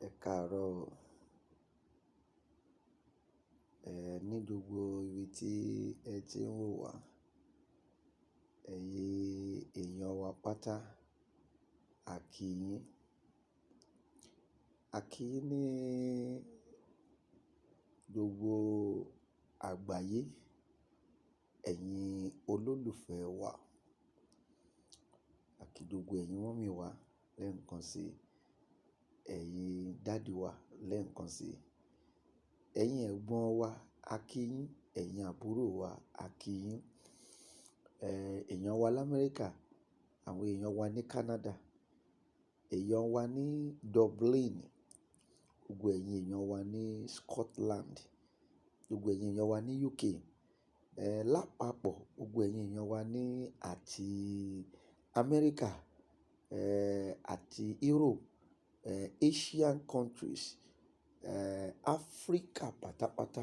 Ẹ káàárọ̀ o. Ní gbogbo ibi tí ẹ ti ń wò wá, ẹ̀yin èèyàn wa pátá, a kí yín. A kí yín ní gbogbo àgbáyé, ẹ̀yin olólùfẹ́ wa. A kí gbogbo ẹ̀yin mọ́mì wa lẹ́ẹ̀kan sí, ẹ̀yin dádì wa lẹ́ẹ̀kan sí, ẹ̀yin ẹ̀gbọ́n wa, a kí yín, ẹ̀yin àbúrò wa, a kí yín. Èèyàn wa l'Amẹ́ríkà, àwọn èèyàn wa ní Canada, èèyàn wa ní Dublin, gbogbo ẹ̀yin èèyàn wa ní Scotland, gbogbo ẹ̀yin èèyàn wa ní UK, lápapọ̀ gbogbo ẹ̀yin èèyàn wa ní àti Amẹ́ríkà, àti Europe, Asian countries, Africa pátápátá.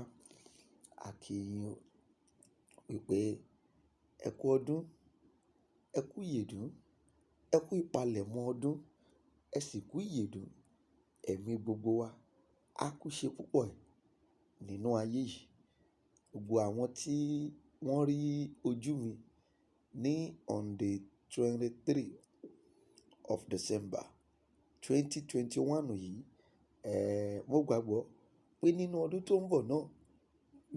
A kí yín wípé ẹ kú ọdún, ẹ kú ìyèdún, ẹ kú ìpalẹ̀mọ́ ọdún, ẹ sì kú ìyèdún. Ẹ̀mí gbogbo wa á kú ṣe púpọ̀ nínú ayé yìí. Gbogbo àwọn tí wọ́n rí ojú mi ní on the 23 of December 2021 yìí, mo gbàgbọ́ pé nínú ọdún tó ń bọ̀ náà,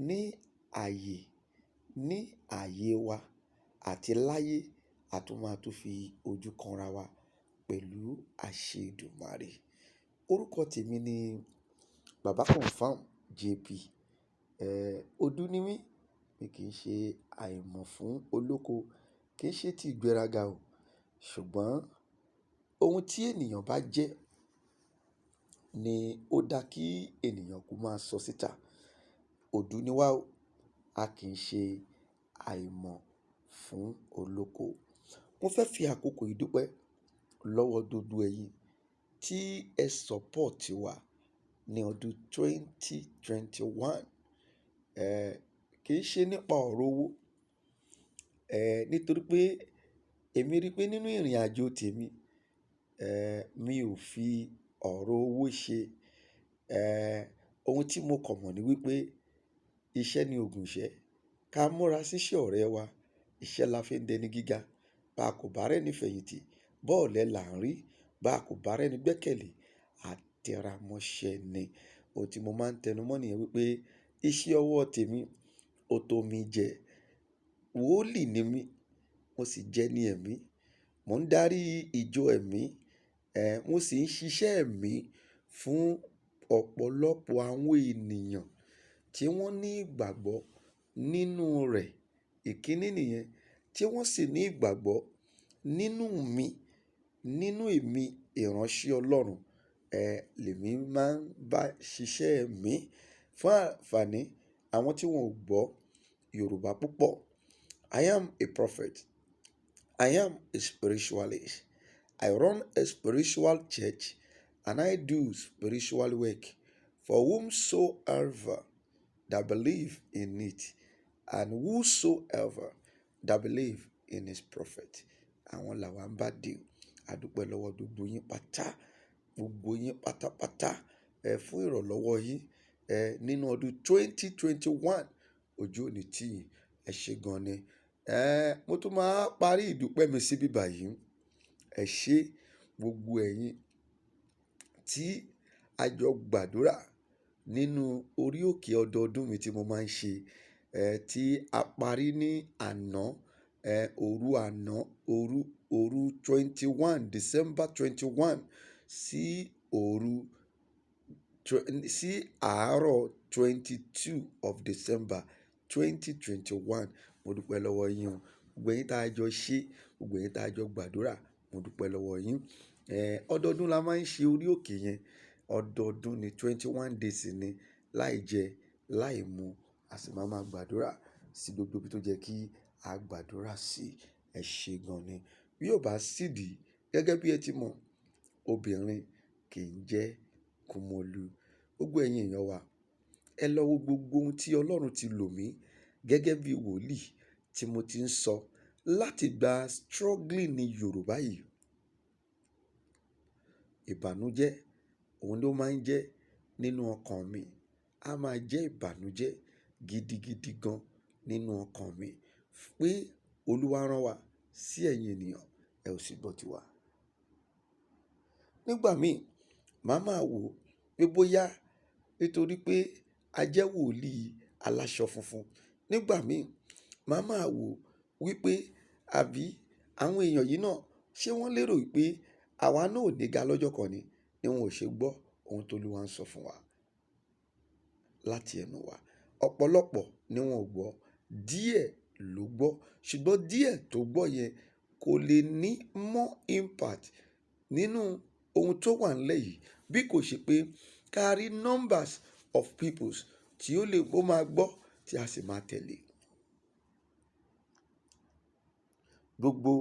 ní ààyè wa àti láyé, a tún máa tún fi ojú kanra wa pẹ̀lú àṣẹ Èdùmàrè. Orúkọ tèmi ni Babaconfirm JP. Odù ni mí, mi kì í ṣe àìmọ̀ fún olóko, kì í ṣe ti ìgbéraga o. Ṣùgbọ́n ohun tí ènìyàn bá jẹ́ ni ó dá kí ènìyàn kó máa sọ síta. Odù ni wá o, a kì í ṣe àìmọ̀ fún olóko. Mo fẹ́ fi àkókò yìí dúpẹ́ lọ́wọ́ gbogbo ẹ̀yin tí ẹ support wa ní ọdún 2021. Kì í ṣe nípa ọ̀rọ̀ owó, nítorí pé èmi rí pé nínú ìrìnàjò tèmi, mi ò fi ọ̀rọ̀ owó ṣe. Ohun tí mo kàn mọ̀ ni wípé iṣẹ́ ni ògùn ìṣẹ́. Ká múra síṣẹ́ ọ̀rẹ́ wa, iṣẹ́ la fi ń dẹni gíga. Bá kò bá rẹ́ni fẹ̀yìntì, bá ọ̀lẹ là ń rí. Bá kò bá rẹ́ni gbẹ́kẹ̀lé, a tẹra mọ́ṣẹ́ ni. Ohun tí mo máa ń tẹnu mọ́ nìyẹn wípé iṣẹ́ ọwọ́ tèmi, ó tó mi jẹ. Wòlíì ni mí, mo sì jẹ́ ní ẹ̀mí. Mò ń darí ìjọ ẹ̀mí, mo sì ń ṣiṣẹ́ ẹ̀mí fún ọ̀pọ̀lọpọ̀ àwọn ènìyàn tí wọ́n ní ìgbàgbọ́ nínú rẹ̀. Ìkíní nìyẹn, tí wọ́n sì ní ìgbàgbọ́ nínú mi, nínú èmi ìránṣẹ́ Ọlọ́run. Lèmi máa ń bá ṣiṣẹ́ ẹ̀mí fún àǹfààní àwọn tí wọn ò gbọ́ Yoruba púpọ̀. I am a prophet. I am a spiritualist. I run a spiritual church and I do spiritual work for whomsoever that believe in it and whosoever that believe in his prophet. Àwọn làwa ń bá dì. A dúpẹ́ lọ́wọ́ gbogbo yín pátá, gbogbo yín pátápátá, fún ìrànlọ́wọ́ yín, nínú ọdún 2021. Ojú òní tì yín, ẹ ṣé gan ni. Mo tún máa parí ìdúpẹ́ mi sí bíbà yìí. Ẹ ṣé gbogbo ẹ̀yin tí a jọ gbàdúrà nínú orí òkè ọdọọdún mi tí mo máa ń ṣe, tí a parí ní àná, òru àná, òru 21, December 21 sí àárọ̀ 22 of December 2021. Mo dúpẹ́ lọ́wọ́ yín o. Gbogbo ẹ̀yin tá a jọ ṣe, gbogbo ẹ̀yin tá a jọ gbàdúrà, mo dúpẹ́ lọ́wọ́ yín. Ọdọọdún la máa ń ṣe orí òkè yẹn. Ọdọọdún ni 21 days ni, láì jẹ, láì mu. A sì máa gbàdúrà sí gbogbo ibi tó jẹ́ kí a gbàdúrà sí. Ẹ ṣé gan ni. Bí ó bá sídi, gẹ́gẹ́ bí ẹ ti mọ̀, obìnrin kì í jẹ́ kùmọ̀lù. Gbogbo ẹ̀yin èèyàn wa, ẹ lọ wo gbogbo ohun tí Ọlọ́run ti lò mí gẹ́gẹ́ bí wòlíì tí mo ti ń sọ láti gba struggling ní Yorùbá yìí. ìbànújẹ́ òun ló máa ń jẹ́ nínú ọkàn mi. A máa jẹ́ ìbànújẹ́ gidigidi gan nínú ọkàn mi pé Olúwa rán wa sí ẹ̀yin ènìyàn, ẹ ò sì gbọ́ tiwa. Nígbà míì, màá máa wò pé bóyá nítorí pé a jẹ́ wòlíì aláṣọ funfun. Nígbà míì, màá máa wò wípé àbí àwọn èèyàn yìí náà ṣé wọ́n lérò wípé àwa náà ò ní ga lọ́jọ́ kan ni wọn ò ṣe gbọ́ ohun tó Olúwa ń sọ fún wa láti ẹnu wa. Ọ̀pọ̀lọpọ̀ ni wọn ò gbọ́, díẹ̀ ló gbọ́, ṣùgbọ́n díẹ̀ tó gbọ́ yẹn kò lè ní more impact nínú ohun tó wà nílẹ̀ yìí bí kò ṣe pé ká rí numbers of peoples tí ó máa gbọ́ tí a sì máa tẹ̀lé. Gbogbo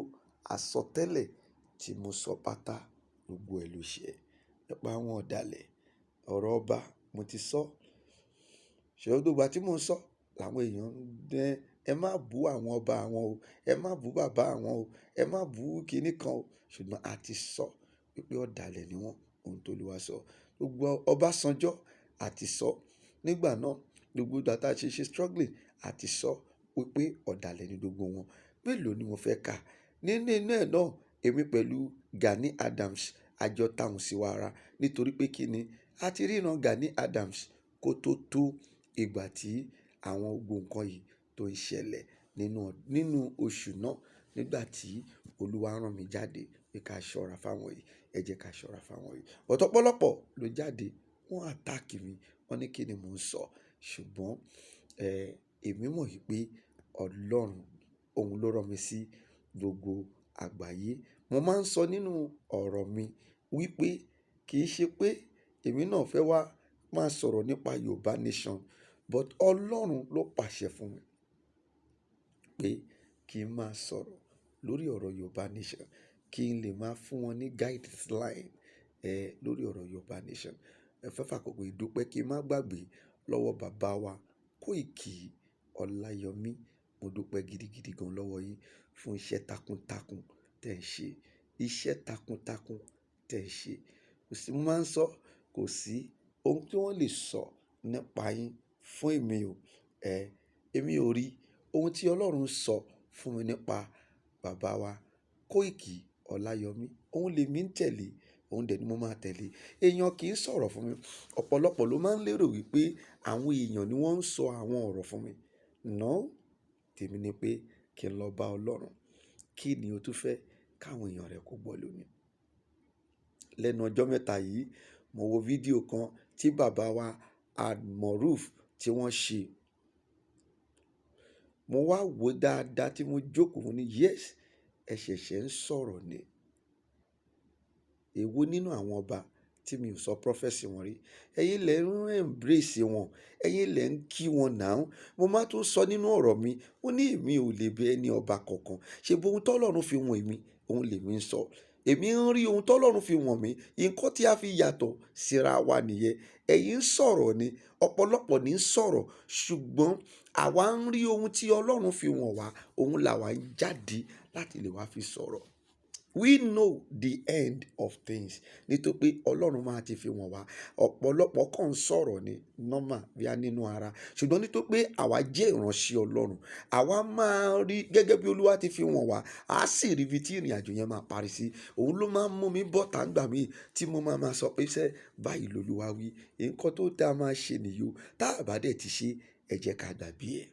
àsọtẹ́lẹ̀ tí mo sọ pátá gbogbo ẹ̀ ló ṣẹ nípa àwọn ọ̀dàlẹ̀. Ọ̀rọ̀ ọba mo ti sọ, ṣùgbọ́n gbogbo ìgbà tí mò ń sọ làwọn èèyàn ẹ má bú àwọn ọba àwọn o, ẹ má bú bàbá àwọn o, ẹ má bú kiní kan o. Ṣùgbọ́n a ti sọ wípé ọ̀dàlẹ̀ ni wọ́n, ohun tó Olúwa sọ. Gbogbo Ọbásanjọ́ a ti sọ nígbà náà, gbogbo ìgbà tá a ṣe struggling a ti sọ wípé ọ̀dàlẹ̀ ni gbogbo wọn. Mélòó ni mo fẹ́ kà? Nínú ẹ̀ náà, èmi pẹ̀lú Gani Adams a jọ tahùn sí wa ara nítorí pé kí ni a ti ríran Gani Adams kó tó ìgbà tí àwọn gbogbo nǹkan yìí tó ń ṣẹlẹ̀ nínú oṣù náà nígbà tí Olúwa rán mi jáde pé ká ṣọ́ra fáwọn yìí, ẹ jẹ́ ká ṣọ́ra fáwọn yìí. Ọ̀pọ̀lọpọ̀ ló jáde, wọ́n attack mi, wọ́n ní kí ni mò ń sọ. Ṣùgbọ́n èmi mọ̀ wípé Ọlọ́run òun ló rán mi sí gbogbo àgbáyé. Mo máa ń sọ nínú ọ̀rọ̀ mi wípé kì í ṣe pé èmi náà fẹ́ wá máa sọ̀rọ̀ nípa Yorùbá nation, but Ọlọ́run ló pàṣẹ fún mi pé kí n máa sọ̀rọ̀ lórí ọ̀rọ̀ Yorùbá nation, kí n lè máa fún wọn ní guideline lórí ọ̀rọ̀ Yorùbá nation. Ẹ fẹ́ fàkókò ìdúpẹ́ kí n má gbàgbé lọ́wọ́ bàbá wa Kóìkì Ọláyọmí. Mo dúpẹ́ gidigidi gan lọ́wọ́ yín fún iṣẹ́ takuntakun tẹ̀ ń ṣe. Iṣẹ́ takuntakun tẹ̀ ń ṣe. Mo máa ń sọ, kò sí ohun tí wọ́n lè sọ nípa yín fún èmi o. Èmi ò rí ohun tí Ọlọ́run sọ fún mi nípa bàbá wa Kóìkì Ọláyọmí. Òun lè mí ń tẹ̀lé, òun dẹ̀ ni mo máa tẹ̀lé. Èèyàn kì í sọ̀rọ̀ fún mi. Ọ̀pọ̀lọpọ̀ ló máa ń lérò wípé àwọn èèyàn ni wọ́n ń sọ àwọn ọ̀rọ̀ fún mi. No, tèmi ni pé kí n lọ bá Ọlọ́run. Kí ni o tún fẹ́ káwọn èèyàn rẹ kó gbọ́ lónìí? Lẹ́nu ọjọ́ mẹ́ta yìí, mo wo fídíò kan tí bàbá wa Almoruf tí wọ́n ṣe. Mo wá wò dáadáa tí mo jókòó, mo ní yes, ẹ ṣẹ̀ṣẹ̀ ń sọ̀rọ̀ ni. Èwo nínú àwọn ọba tí mi ò sọ prophecy wọn rí? Ẹ̀yin lẹ̀ ń embrace wọn, ẹ̀yin lẹ̀ ń kí wọn now. Mo máa tún sọ nínú ọ̀rọ̀ mi, ó ní èmi ò lè bẹ ẹni ọba kankan. Ṣé bó ohun tó Ọlọ́run fi wọ̀n èmi, òun lè mi ń sọ. Èmi ń rí ohun tó Ọlọ́run fi wọ̀n mi. Nǹkan tí a fi yàtọ̀ síra wa nìyẹn. Ẹ̀yin ń sọ̀rọ̀ ni, ọ̀pọ̀lọpọ̀ ní ń sọ̀rọ̀, ṣùgbọ́n àwa ń rí ohun tí Ọlọ́run fi wọ̀n wá, òun làwa ń jáde láti lè wá fi sọ̀rọ̀. We know the end of things. Nítorí pé Ọlọ́run máa ti fi wọ̀n wá. Ọ̀pọ̀lọpọ̀ kàn ń sọ̀rọ̀ ni normal bí a nínú ara. Ṣùgbọ́n nítorí pé àwa jẹ́ ìránṣẹ́ Ọlọ́run, àwa máa rí gẹ́gẹ́ bí Olúwa ti fi wọ̀n wá. A sì rí ibi tí ìrìnàjò yẹn máa parí sí. Òun ló máa ń mú mi bọ́ta nígbà míì tí mo máa sọ pé ṣé báyìí lolúwa wí. Nǹkan tó dáa máa ṣe nìyí o. Tá a bá dẹ̀ ti ṣe, ẹ jẹ́ ká gbàgbé ẹ̀.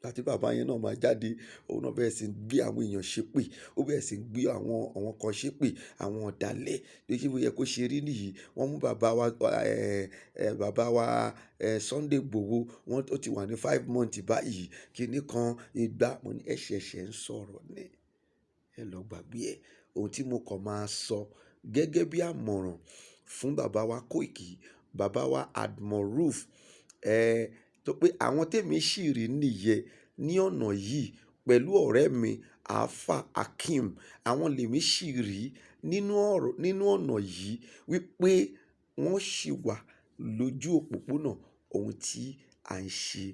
Láti bàbá yẹn náà máa jáde, òun náà bẹ̀rẹ̀ sí ń gbé àwọn èèyàn ṣépè. Ó bẹ̀rẹ̀ sí ń gbé àwọn kan ṣépè, àwọn ọ̀dàlẹ̀. Bí ó yẹ kó ṣe rí nìyí. Wọ́n mú bàbá wa Sunday Igboho, ó ti wà ní 5 months báyìí. Kíní kan ìgbà mo ní ẹ ṣẹ̀ṣẹ̀ ń sọ̀rọ̀ ni. Ẹ lọ gbàgbé ẹ̀. Ohun tí mo kàn máa sọ gẹ́gẹ́ bí àmọ̀ràn fún bàbá wa Kóìkì, bàbá wa Almoruf, tó pé àwọn tèmi sì rí nìyẹn ní ọ̀nà yìí pẹ̀lú ọ̀rẹ́ mi Alfa Hakeem. Àwọn lèmi sì rí nínú ọ̀nà yìí wípé wọ́n sì wà lójú òpópónà ohun tí à ń ṣe.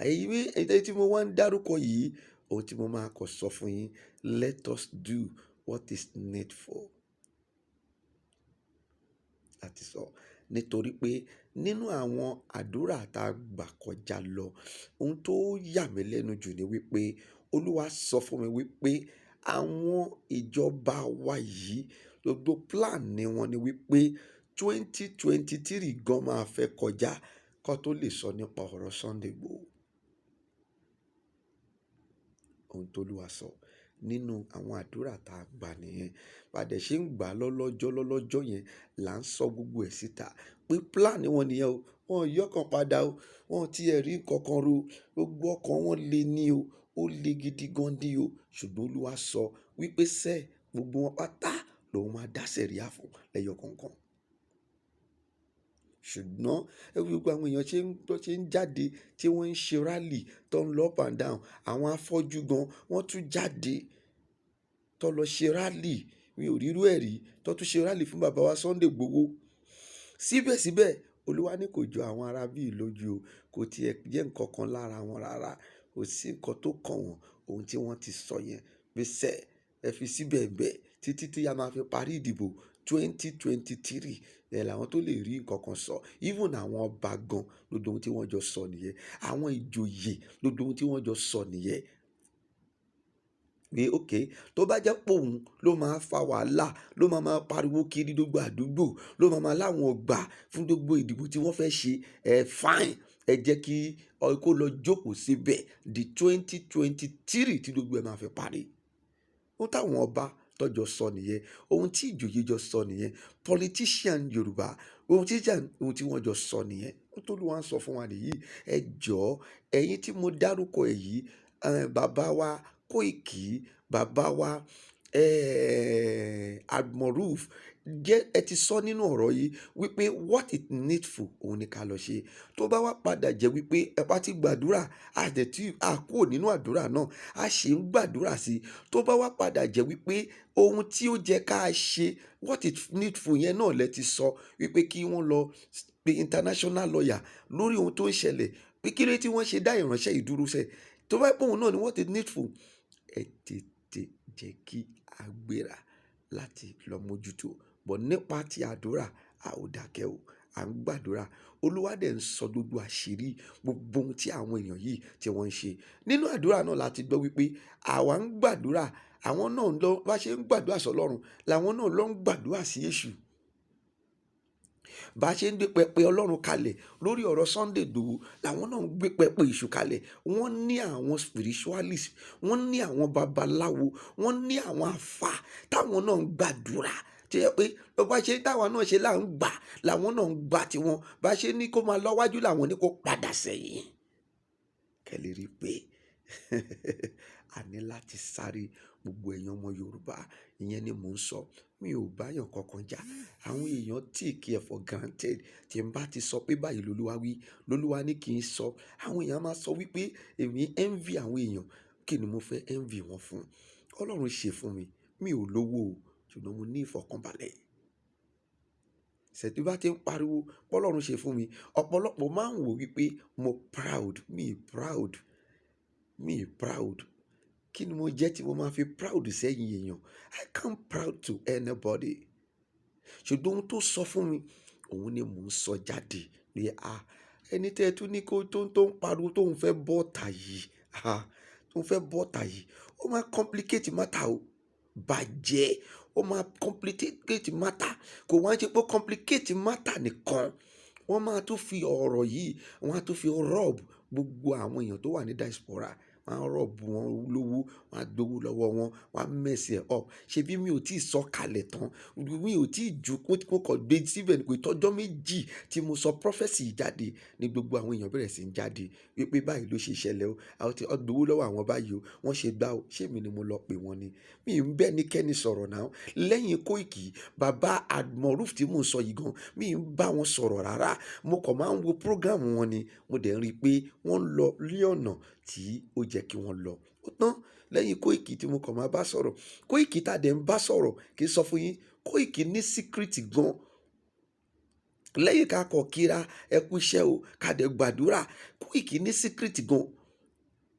Èyí tí mo wá ń dárúkọ yìí, ohun tí mo máa kọ sọ fún yín, let us do what is needful. láti sọ nítorí pé nínú àwọn àdúrà tá a gbà kọjá lọ, ohun tó yà mí lẹ́nu jù ni wípé Olúwa sọ fún mi wípé àwọn ìjọba wa yìí gbogbo plan ni wọ́n ni wípé 2023 gan máa fẹ́ kọjá kó tó lè sọ nípa ọ̀rọ̀ Sunday Igboho. Ohun tó Olúwa sọ nínú àwọn àdúrà tá a gbà nìyẹn. Bá dẹ̀ ṣe ń gbà lọ́lọ́jọ́ yẹn là ń sọ gbogbo ẹ̀ síta pé plan wọn nìyẹn o. Wọn ò yọkàn padà o. Wọn ò tiẹ̀ rí nǹkan kan ro. Gbogbo ọkàn wọn le ní o. Ó le gidi gan ni o. Ṣùgbọ́n Olúwa sọ wípé gbogbo wọn pátá lòun máa dá sẹ̀ríà fún lẹ́yọ kọ̀ọ̀kan. Ṣùgbọ́n gbogbo àwọn èèyàn ṣe ń jáde tí wọ́n ń ṣe rally tó ń lọ up and down. Àwọn afọ́jú gan wọ́n tún jáde tó lọ ṣe rally. Mi ò rírú ẹ̀ rí tó tún ṣe rally fún bàbá wa Sunday Igboho. Síbẹ̀síbẹ̀ Olúwa ní kò jọ àwọn ará bí lójú o. Kò tiẹ̀ jẹ́ nǹkan kan lára wọn rárá. Kò sí nǹkan tó kàn wọ́n. Ohun tí wọ́n ti sọ yẹn pé ẹ fi síbẹ̀ bẹ́ẹ̀ títí tí a máa fi parí ìdìbò 2023 làwọn tó lè rí nǹkan kan sọ. Even àwọn ọba gan gbogbo ohun tí wọ́n jọ sọ nìyẹn. Àwọn ìjòyè gbogbo ohun tí wọ́n jọ sọ nìyẹn. Pé tó bá jẹ́ pé òun ló máa fa wàhálà, ló máa pariwo kiri gbogbo àdúgbò, ló máa láwọn gbà fún gbogbo ìdìbò tí wọ́n fẹ́ ṣe, fine. Ẹ jẹ́ kí kó lọ jókòó síbẹ̀ di 2023 tí gbogbo ẹ̀ máa fi parí. Ohun táwọn ọba tọ́jọ́ sọ nìyẹn. Ohun tí ìjòyè jọ sọ nìyẹn. Politician Yorùbá ohun tí wọ́n jọ sọ nìyẹn. Ohun tó Olúwa ń sọ fún wa nìyí. Ẹ jọ̀ọ́ ẹ̀yin tí mo dárúkọ ẹ̀ yìí, bàbá wa Koiki, bàbá wa Almoruf, ẹ ti sọ nínú ọ̀rọ̀ yìí wípé what is needful òun ni ká lọ ṣe. Tó bá wá padà jẹ́ wípé ẹ bá ti gbàdúrà, a kúrò nínú àdúrà náà, a ṣe ń gbàdúrà sí i. Tó bá wá padà jẹ́ wípé ohun tí ó jẹ́ ká ṣe what is needful yẹn náà lẹ ti sọ wípé kí wọ́n lọ pe international lawyer lórí ohun tó ń ṣẹlẹ̀, pé kí ló tí wọ́n ṣe dá ìránṣẹ́ ìdúró sẹ́. Tó bá pé òun náà ni what is needful, ẹ tètè jẹ́ kí a gbéra láti lọ mójútó. But nípa ti àdúrà, a ò dákẹ́ o. À ń gbàdúrà. Olúwa dẹ̀ ń sọ gbogbo àṣírí gbogbo ohun tí àwọn èèyàn yìí tí wọ́n ń ṣe. Nínú àdúrà náà la ti gbọ́ wípé àwa ń gbàdúrà, àwọn náà bá ṣe ń gbàdúrà sọ́lọ́run, làwọn náà lọ ń gbàdúrà sí èṣù. Bá ṣe ń gbé pẹpẹ Ọlọ́run kalẹ̀ lórí ọ̀rọ̀ Sunday Igboho, làwọn náà ń gbé pẹpẹ èṣù kalẹ̀. Wọ́n ní àwọn spiritualist, wọ́n ní àwọn babaláwo, wọ́n ní àwọn àfà táwọn náà ń gbàdúrà. Tí ẹ pé bá ṣe táwọn náà ṣe là ń gbà, làwọn náà ń gbà tiwọn. Bá ṣe ní kó máa lọ wájú, làwọn ní kó padà sẹ́yìn. Kẹ́ lè rí pé a ní láti sáré gbogbo ẹ̀yin ọmọ Yorùbá. Ìyẹn ni mò ń sọ. Mi ò bá yàn kankan jà. Àwọn èèyàn take it for granted. Tí n bá ti sọ pé báyìí lolúwa wí, lolúwa ní kí n sọ. Àwọn èèyàn máa sọ wípé èmi envy àwọn èèyàn. Kí ni mo fẹ́ envy wọn fún? Ọlọ́run ṣe fún mi. Mi ò lówó o, ṣùgbọ́n mo ní ìfọ̀kànbalẹ̀. Tí bá ti ń pariwo pé Ọlọ́run ṣe fún mi, ọ̀pọ̀lọpọ̀ máa ń wò wípé mo proud. Mi proud. Kí ni mo jẹ́ tí mo máa fi proud sẹ́yìn èèyàn? I can't proud to anybody. Ṣùgbọ́n ohun tó sọ fún mi, òun ni mò ń sọ jáde. Pé ẹni tí ẹ tún ní tó ń pariwo tó ń fẹ́ bọ́ta yìí, tó ń fẹ́ bọ́ta yìí, ó máa complicate matter o. Bàjẹ́, ó máa complicate matter. Kò wá ń ṣe pé complicate matter nìkan. Wọ́n máa tún fi ọ̀rọ̀ yìí, wọ́n á tún fi rob gbogbo àwọn èèyàn tó wà ní diaspora. Wọ́n á rob wọn lówó, wọ́n á gbowó lọ́wọ́ wọn, wọ́n á mess it up. Ṣebí mi ò tí ì sọ kalẹ̀ tán. Mi ò tí ì ju kó kàn gbé síbẹ̀ kò tọ́jọ́ méjì tí mo sọ Prophesy jáde ní gbogbo àwọn èèyàn bẹ̀rẹ̀ sí ń jáde wípé báyìí ló ṣe ṣẹlẹ̀ o. Àwọn tí wọ́n gbowó lọ́wọ́ àwọn báyìí o. Wọ́n ṣe gbá o. Ṣé èmi ni mo lọ pè wọ́n ni? Mi ò ń bẹ́ ẹnikẹ́ni sọ̀rọ̀ náà. Lẹ́yìn Koiki, bàbá Almoruf tí mò ń sọ yìí gan, mi ò ń bá wọn sọ̀rọ̀ rárá. Mo kàn máa ń wo program wọn ni. Mo dẹ̀ ń rí i pé wọ́n lọ ní ọ̀nà tí ó jẹ́ kí wọ́n lọ. Ó tán. Lẹ́yìn Koiki tí mo kàn máa bá sọ̀rọ̀. Koiki tá dẹ̀ ń bá sọ̀rọ̀ kì í sọ fún yín. Koiki ní secret gan. Lẹ́yìn ká kọ̀ kíra ẹ kú iṣẹ́ o, ká dẹ̀ gbàdúrà. Koiki ní secret gan.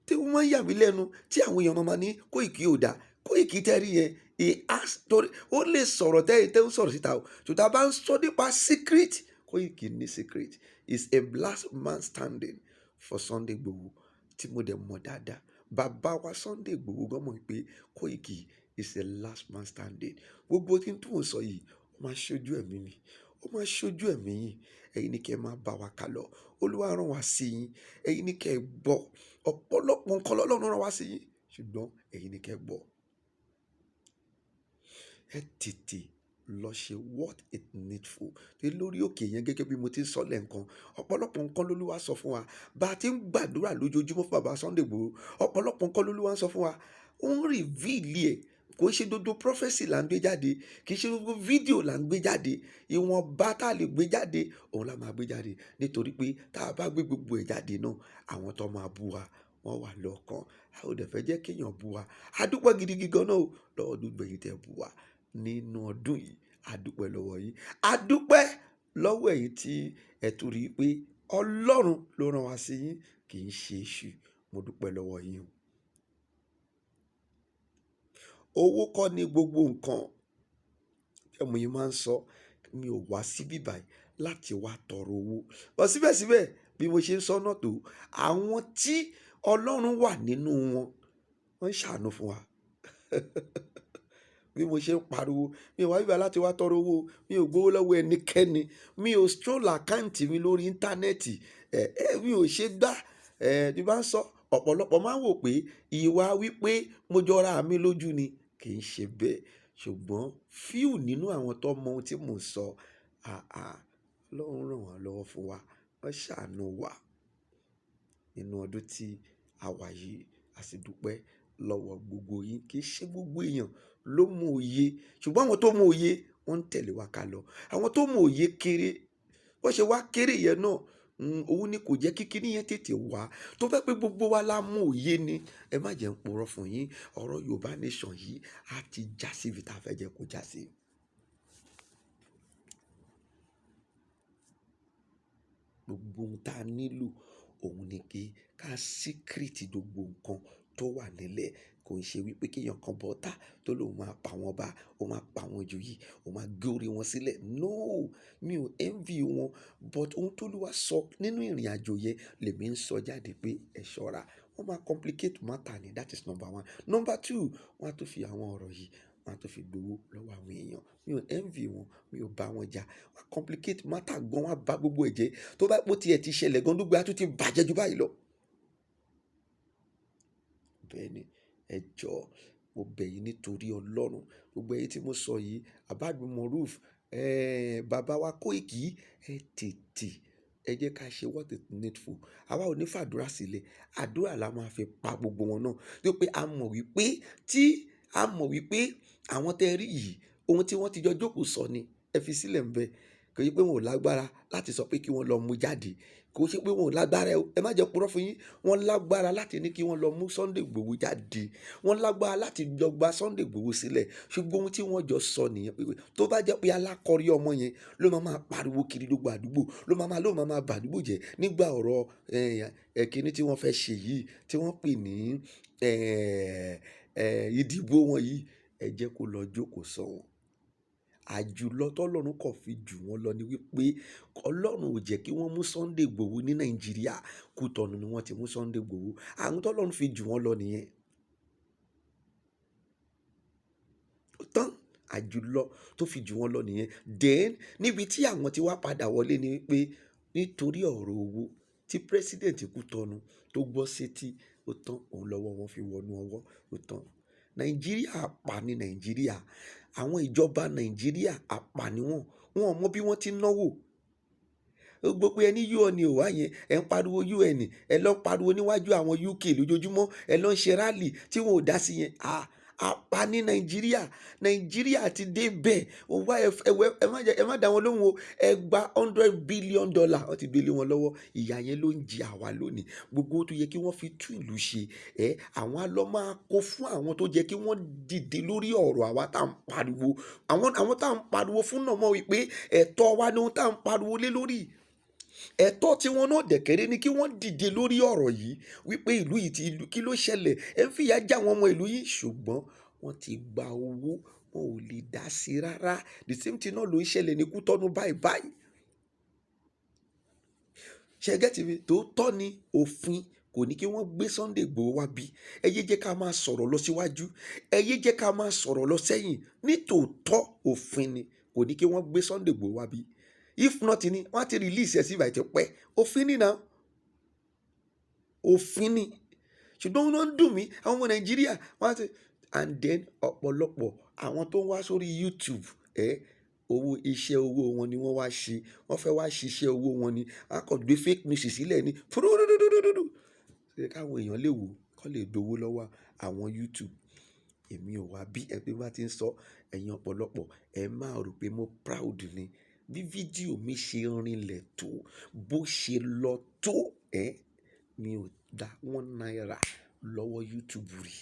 Tí wọ́n máa ń yà mí lẹ́nu tí àwọn èèyàn máa ní Koiki ò dá. Koiki tẹ́rí yẹn, he has torí ó lè sọ̀rọ̀ tẹ́ ń sọ̀rọ̀ síta o ṣùgbọ́n a bá ń sọ nípa secret Koiki ní secret is a last man standing for Sunday Igboho tí mo dẹ̀ mọ̀ dáadáa bàbá wa Sunday Igboho gan mọ̀ pé Koiki is a last man standing gbogbo tí n tún sọ yìí ó máa ṣojú ẹ̀mí mi ó máa ṣojú ẹ̀mí yín ẹ̀yin ni kẹ́ ẹ máa bá wa kà lọ Olúwa rán wa sí yín ẹ̀yin ni kẹ́ ẹ gbọ́ ọ̀pọ̀lọpọ̀ nǹkan lọ́lọ́run rán wa sí yín ṣùgbọ́n ẹ̀yin ni kẹ́ ẹ gbọ́ ẹ tètè lọ ṣe what it needful tí lórí òkè yẹn gẹ́gẹ́ bí mo ti ń sọ lẹ́ǹkan ọ̀pọ̀lọpọ̀ nǹkan lolúwa sọ fún wa bá a ti ń gbàdúrà lójoojúmọ́ fún bàbá Sunday Igboho ọ̀pọ̀lọpọ̀ nǹkan lolúwa ń sọ fún wa ó ń rìvíìlì ẹ̀ kò ń ṣe gbogbo prophesy là ń gbé jáde kì í ṣe gbogbo fídíò là ń gbé jáde ìwọ̀nba tá a lè gbé jáde òun la máa gbé jáde nítorí pé tá a bá gbé gbogbo ẹ̀ jáde náà àwọn tó máa bú wa wọ́n wà lọ́kàn a ò dẹ̀ fẹ́ jẹ́ kéèyàn bú wa a dúpẹ́ gidigidi gan náà o lọ́wọ́ gbogbo ẹ̀yin tẹ́ bú wa nínú ọdún yìí a dúpẹ́ lọ́wọ́ yín a dúpẹ́ lọ́wọ́ ẹ̀yin tí ẹ tún rí i pé Ọlọ́run ló rán wa sí yín kì í ṣe èṣù mo dúpẹ́ lọ́wọ́ yín o. Owó kọ́ ni gbogbo nǹkan ẹ̀mú yìí máa ń sọ mi ò wá síbí báyìí láti wá tọrọ owó bọ́ síbẹ̀síbẹ̀ bí mo ṣe ń sọ náà tó àwọn tí Ọlọ́run wà nínú wọn wọ́n ń ṣàánú fún wa bí mo ṣe ń pariwo mi ò wá bíbá láti wá tọrọ owó mi ò gbowó lọ́wọ́ ẹnikẹ́ni mi ò stroll àkáǹtì mi lórí íńtánẹ́ẹ̀tì mi ò ṣe gbá bí bá ń sọ ọ̀pọ̀lọpọ̀ máa ń wò pé ìwà wípé mo jọra mi lójú ni kì í ṣe bẹ́ẹ̀ ṣùgbọ́n fíù nínú àwọn tó mọ ohun tí mò ń sọ Ọlọ́run ràn wá lọ́wọ́ fún wa wọ́n ṣàánú wa nínú ọdún tí a wà yìí a sì dúpẹ́ lọ́wọ́ gbogbo yín kì í ṣe gbogbo èèyàn ló mọ òye ṣùgbọ́n àwọn tó mọ òye wọ́n ń tẹ̀lé wa ká lọ àwọn tó mọ òye kéré bó ṣe wá kéré yẹn náà òun ni kò jẹ́ kíkiri yẹn tètè wá tó fẹ́ pé gbogbo wa la mọ òye ni ẹ má jẹ́ ń purọ́ fún yín ọ̀rọ̀ Yorùbá nation yìí á ti já sí ibi tá a fẹ́ jẹ́ kó já sí. Gbogbo ohun tá a nílò òun ni kí ká síkírìtì gbogbo nǹkan tó wà nílẹ̀ kò ń ṣe wípé kéèyàn kan bọ́ ta tó lóun máa pa wọn bá ó máa pa wọn jù yìí ó máa gé orí wọn sílẹ̀ no mi ò envy wọn but ohun tó lù wá sọ nínú ìrìn àjò yẹn lèmi ń sọ jáde pé ẹ ṣọ́ra wọ́n máa complicate matter ni that is number one. Number two wọ́n á tún fi àwọn ọ̀rọ̀ yìí wọ́n á tún fi gbowó lọ́wọ́ àwọn èèyàn mi ò envy wọn mi ò bá wọn jà wọ́n á complicate matter gan wọ́n á bà gbogbo ẹ̀ jẹ́ tó bá pò tiẹ̀ ti ṣẹlẹ̀ gan gbogbo á tún ti bàjẹ́ jù báyìí lọ. Bẹ́ẹ̀ ni ẹ jọ̀ọ́ mo bẹ̀ yín nítorí Ọlọ́run gbogbo èyí tí mo sọ yìí àbádùmọ̀ roof bàbá wa Koiki ẹ tètè ẹ jẹ́ ká ṣe what is needful àwa ò ní fàdúrà sílẹ̀ àdúrà la máa fi pa gbogbo wọn náà tó pé a mọ̀ wípé àwọn tẹ́ rí yìí ohun tí wọ́n ti jọ jókòó sọ ni ẹ fi sílẹ̀ ń bẹ kò yí pé wọn ò lágbára láti sọ pé kí wọ́n lọ mú jáde kò ṣe pé wọn ò lágbára ẹ má jẹ́ purọ́ fún yín wọ́n lágbára láti ní kí wọ́n lọ mú Sunday Igboho jáde wọ́n lágbára láti lọ gba Sunday Igboho sílẹ̀ ṣùgbọ́n ohun tí wọ́n jọ sọ nìyẹn pé tó bá jẹ́ pé alákọ̀rí ọmọ yẹn ló máa pariwo kiri gbogbo àdúgbò ló máa bà àdúgbò jẹ́ nígbà ọ̀rọ̀ kíní tí wọ́n fẹ́ ṣe yìí tí wọ́n pè ní ìdìbò wọn yìí ẹ jẹ́ kó lọ jókòó sọ́hùn àjùlọ tọ́lọ́run kò fi jù wọ́n lọ ni wípé Ọlọ́run ò jẹ́ kí wọ́n mú Sunday Igboho ní Nàìjíríà Kútọ̀nù ni wọ́n ti mú Sunday Igboho àwọn tọ́lọ́run fi jù wọ́n lọ nìyẹn tán àjùlọ tó fi jù wọ́n lọ nìyẹn then níbi tí àwọn ti wá padà wọlé ni wípé nítorí ọ̀rọ̀ owó tí president Kútọ̀nù tó gbọ́ sétí ó tán òun lọ́wọ́ wọn fi wọnú ọwọ́ ó tán Nàìjíríà àpà ní Nàìjíríà àwọn ìjọba Nàìjíríà àpà ni wọn ò mọ bí wọ́n ti náwó gbogbo ẹni UN ò wá yẹn ẹ ń pariwo UN ẹ lọ pariwo níwájú àwọn UK lójoojúmọ́ ẹ lọ ń ṣe rally tí wọn ò dá sí yẹn àpá ní Nàìjíríà ti dé bẹ́ẹ̀ ó wá ẹ má dá wọn lóhùn o ẹ gba $100 billion wọ́n ti gbélé wọn lọ́wọ́ ìyà yẹn ló ń jẹ àwa lónìí gbogbo tó yẹ kí wọ́n fi tún ìlú ṣe àwọn á lọ máa kó fún àwọn tó jẹ́ kí wọ́n dìde lórí ọ̀rọ̀ àwa tá à ń pariwo àwọn tá à ń pariwo fún náà mọ̀ wípé ẹ̀tọ́ wa ni ohun tá à ń pariwo lé lórí ẹ̀tọ́ tí wọn náà dẹ̀kẹ́rẹ́ ni kí wọ́n dìde lórí ọ̀rọ̀ yìí wípé ìlú yìí ti ìlú kí ló ṣẹlẹ̀ ẹ ń fìyà já àwọn ọmọ ìlú yìí ṣùgbọ́n wọ́n ti gba owó, wọn ò lè dá sí rárá. The same thing náà ló ń ṣẹlẹ̀ ní Kútọ́nù báyìí. Ṣé ẹ gẹ́tì mi? Tòótọ́ ni òfin kò ní kí wọ́n gbé Sunday Igboho wá bí. Ẹ yé jẹ́ ká máa sọ̀rọ̀ lọ síwájú. Ẹ yé jẹ́ ká máa sọ̀rọ̀ lọ sẹ́yìn. Ní tòótọ́ òfin ni kò ní kí wọ́n gbé Sunday Igboho wá bí. If not ni wọ́n á ti release ẹ̀ sí ìbàyí ti pẹ́. Òfin ni náà. Òfin ni. Ṣùgbọ́n wọ́n ń dùn mí àwọn ọmọ Nàìjíríà wọ́n á ti and then ọ̀pọ̀lọpọ̀ àwọn tó ń wá sórí YouTube iṣẹ́ owó wọn ni wọ́n wá ṣe. Wọ́n fẹ́ wá ṣiṣẹ́ owó wọn ni. A kàn gbé fake news sílẹ̀ ni. Ṣé káwọn èèyàn lè wò kán lè gbowó lọ́wọ́ àwọn YouTube. Èmi ò wá bí ẹ pé bá ti ń sọ ẹ̀yin ọ̀pọ̀lọpọ̀ ẹ máa rò pé mo proud ni. Bí fídíò mi ṣe rinlẹ̀ tó, bó ṣe lọ tó, mi ò dá 1 naira lọ́wọ́ YouTube rí.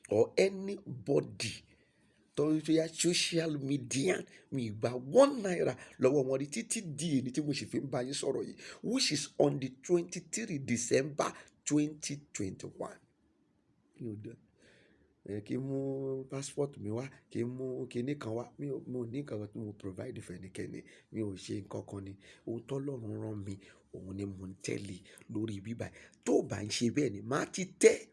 Or anybody tó yá social media mi gba 1 naira lọ́wọ́ wọn rí títí di èyí tí mo sì fi ń bá yín sọ̀rọ̀ yìí, which is on the 23 December 2021. Mi ò dá kí n mú passport mi wá, kí n mú kinní kan wá. Mi ò ní nǹkan kan tí mo provide fún ẹnikẹ́ni. Mi ò ṣe nǹkan kan ni. Ohun tó Ọlọ́run rán mi, òun ni mò ń tẹ̀lé lórí bíbà. Tó bá ń ṣe bẹ́ẹ̀ ni màá ti tẹ́.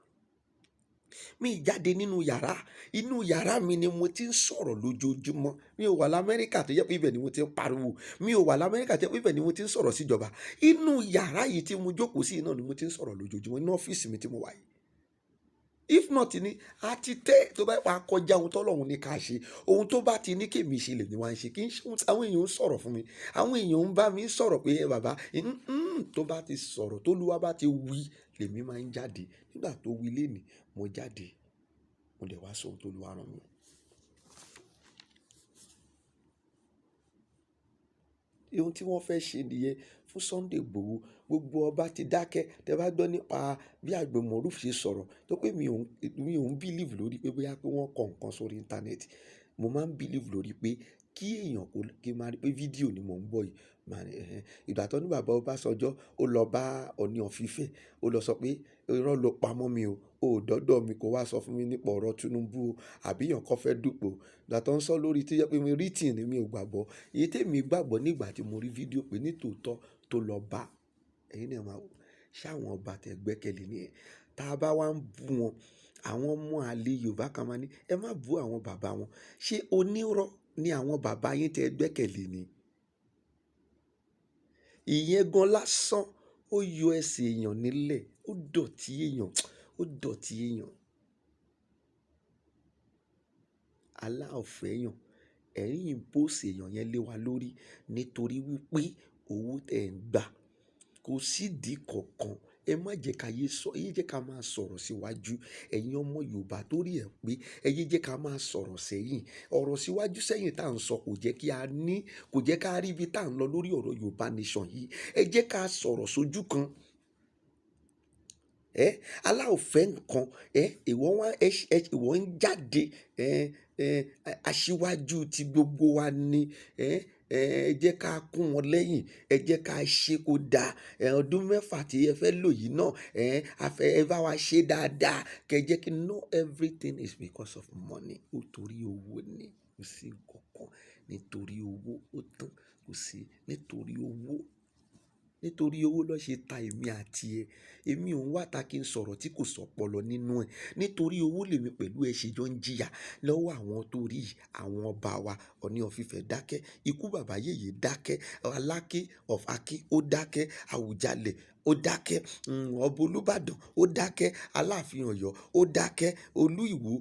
Mi jáde nínú yàrá. Inú yàrá mi ni mo ti ń sọ̀rọ̀ lójoojúmọ́. Mi ò wà l'Amẹ́ríkà tó jẹ́ pé ibẹ̀ ni mo ti ń pariwo. Mi ò wà l'Amẹ́ríkà tó jẹ́ pé ibẹ̀ ni mo ti ń sọ̀rọ̀ síjọba. Inú yàrá yìí tí mo jókòó sí náà ni mo ti ń sọ̀rọ̀ lójoojúmọ́. Inú ọ́fíìsì mi tí mo wà yìí. If not ni a ti tẹ́ tó bá wá kọjá ohun tó Ọlọ́run ní ká ṣe. Ohun tó bá ti ní kí èmi ṣe lèmi wá ń ṣe. Kí n ṣe ohun tí àwọn èèyàn ń sọ̀rọ̀ fún mi. Àwọn èèyàn ń bá mi sọ̀rọ̀ pé bàbá tó bá ti sọ̀rọ̀ tó Olúwa bá ti wí lèmi máa ń jáde. Nígbà tó wí lénìí mo jáde. Mo dẹ̀ wá sọ ohun tó Olúwa rán mi. Ohun tí wọ́n fẹ́ ṣe nìyẹn fún Sunday Igboho. Gbogbo ọba ti dákẹ́. Tẹ bá gbọ́ nípa bí Agbomoruf ṣe sọ̀rọ̀ tó pé mi ò ń believe lórí pé bóyá pé wọ́n kọ nǹkan sórí íńtánẹ́ẹ̀tì. Mo máa ń believe lórí pé kí èèyàn kí máa rí pé fídíò ni mò ń gbọ́ yìí. Ìgbà tó ní bàbá Ọbásanjọ́ ó lọ bá Ọọ̀ni of Ifẹ̀, ó lọ sọ pé irọ́ ló pamọ́ mi o. O ò dọ́dọ̀ mi kó wá sọ fún mi nípa ọ̀rọ̀ Tinubu o àbí èèyàn kan fẹ́ dùpò. Ìgbà tó ń sọ lórí tí jẹ́ pé mi written ni mi ò gbàgbọ́. Èyí tí èmi gbàgbọ́ nígbà tí mo rí fídíò pé ní tòótọ́ tó lọ bá ẹ̀yin náà máa wò. Ṣé àwọn ọba tẹ gbẹ́kẹ̀lé ni ẹ̀? Tá a bá wá ń bú wọn, àwọn ọmọ àlè Yorùbá kan máa ní ẹ má bú àwọn bàbá wọn. Ṣé onírọ́ ni àwọn bàbá yín tẹ gbẹ́kẹ̀lé ni? Ìyẹn gan lásán ó yọ ẹsẹ̀ èèyàn nílẹ̀. Ó dọ̀tí èèyàn. Aláọ̀fẹ́ èèyàn. Ẹ̀yin impose èèyàn yẹn lé wa lórí nítorí wípé owó tẹ̀ ń gbà kò sídìí kankan. Ẹ má jẹ́ ká yé sọ, ẹ yé jẹ́ ká máa sọ̀rọ̀ síwájú. Ẹ̀yin ọmọ Yorùbá torí ẹ pé ẹ yé jẹ́ ká máa sọ̀rọ̀ sẹ́yìn. Ọ̀rọ̀ síwájú sẹ́yìn tá à ń sọ kò jẹ́ ká rí ibi tá à ń lọ lórí ọ̀rọ̀ Yorùbá nation yìí. Ẹ jẹ́ ká sọ̀rọ̀ sójú kan. Aláọ̀fẹ́ nǹkan, ìwọ ń jáde, aṣíwájú tí gbogbo wa ni, ẹ jẹ́ ká kún wọn lẹ́yìn, ẹ jẹ́ ká ṣe kó dá. Ọdún 6 tí ẹ fẹ́ lò yìí náà, ẹ bá wa ṣe dáadáa. Kẹ jẹ́ kí know everything is because of money. Ó torí owó ni, kò sí nǹkan kan. Nítorí owó ó tán, kò sí. Nítorí owó ló ṣe ta èmi àti ẹ. Èmi ò ń wá ta kí n sọ̀rọ̀ tí kò sọ̀pọ̀lọ nínú ẹ̀. Nítorí owó lèmi pẹ̀lú ẹ ṣe jọ ń jìyà lọ́wọ́ àwọn tó rí àwọn ọba wa. Ọọ̀ni of Ifẹ̀ dákẹ́. Ikú bàbá yèyé dákẹ́. Aláké of Akí ó dákẹ́. Àwùjalẹ̀ ó dákẹ́. Ọba Olúbàdàn ó dákẹ́. Aláàfin Ọ̀yọ́ ó dákẹ́. Olú Ìwó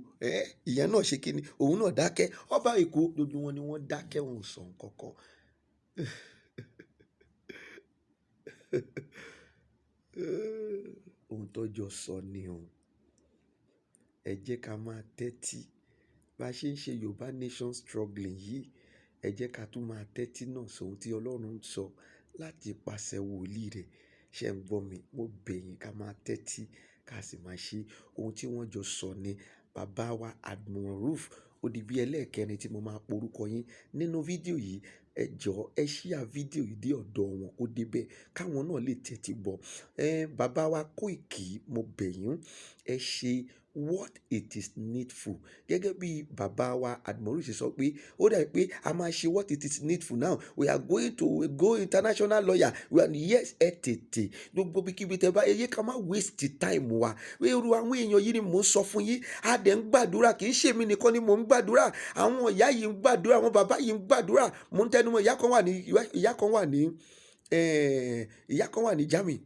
ìyẹn náà ṣe kíni? Òun náà dákẹ́. Ọba Èkó gbogbo wọn ni wọ́n dákẹ́, wọn ò sọ nǹkan kan. Ohun tó jọ sọ ni o. Ẹ jẹ́ ká máa tẹ́tí. Bá ṣe ń ṣe Yorùbá nation struggling yìí, ẹ jẹ́ ká tún máa tẹ́tí náà sọ ohun tí Ọlọ́run ń sọ láti ipasẹ̀ wòlíì rẹ̀. Ṣé ń gbọ́ mi? Mo bẹ̀ yín ká máa tẹ́tí ká sì máa ṣe ohun tí wọ́n jọ sọ ni. Bàbá wa Agbomoruf ó di bí ẹlẹ́ẹ̀kẹrin tí mo máa pe orúkọ yín nínú fídíò yìí. Ẹ jọ̀ọ́ ẹ share fídíò yìí dé ọ̀dọ̀ wọn kó dé bẹ́ẹ̀ káwọn náà lè tẹ́tí gbọ́. Bàbá wa Koiki, mo bẹ̀ yín ẹ ṣe what it is needful. Gẹ́gẹ́ bí bàbá wa Admiral ṣe sọ pé ó dà pé a máa ṣe what it is needful now. We are going to go international lawyer. We are yes ẹ tètè gbogbo bíkíbi tẹ bá yẹ ká má waste time wa. Irú àwọn èèyàn yìí ni mò ń sọ fún yín. A dẹ̀ ń gbàdúrà, kì í ṣe èmi nìkan ni mò ń gbàdúrà. Àwọn ìyá yìí ń gbàdúrà, àwọn bàbá yìí ń gbàdúrà. Mò ń tẹnumọ́ ìyá kan wà ní Germany.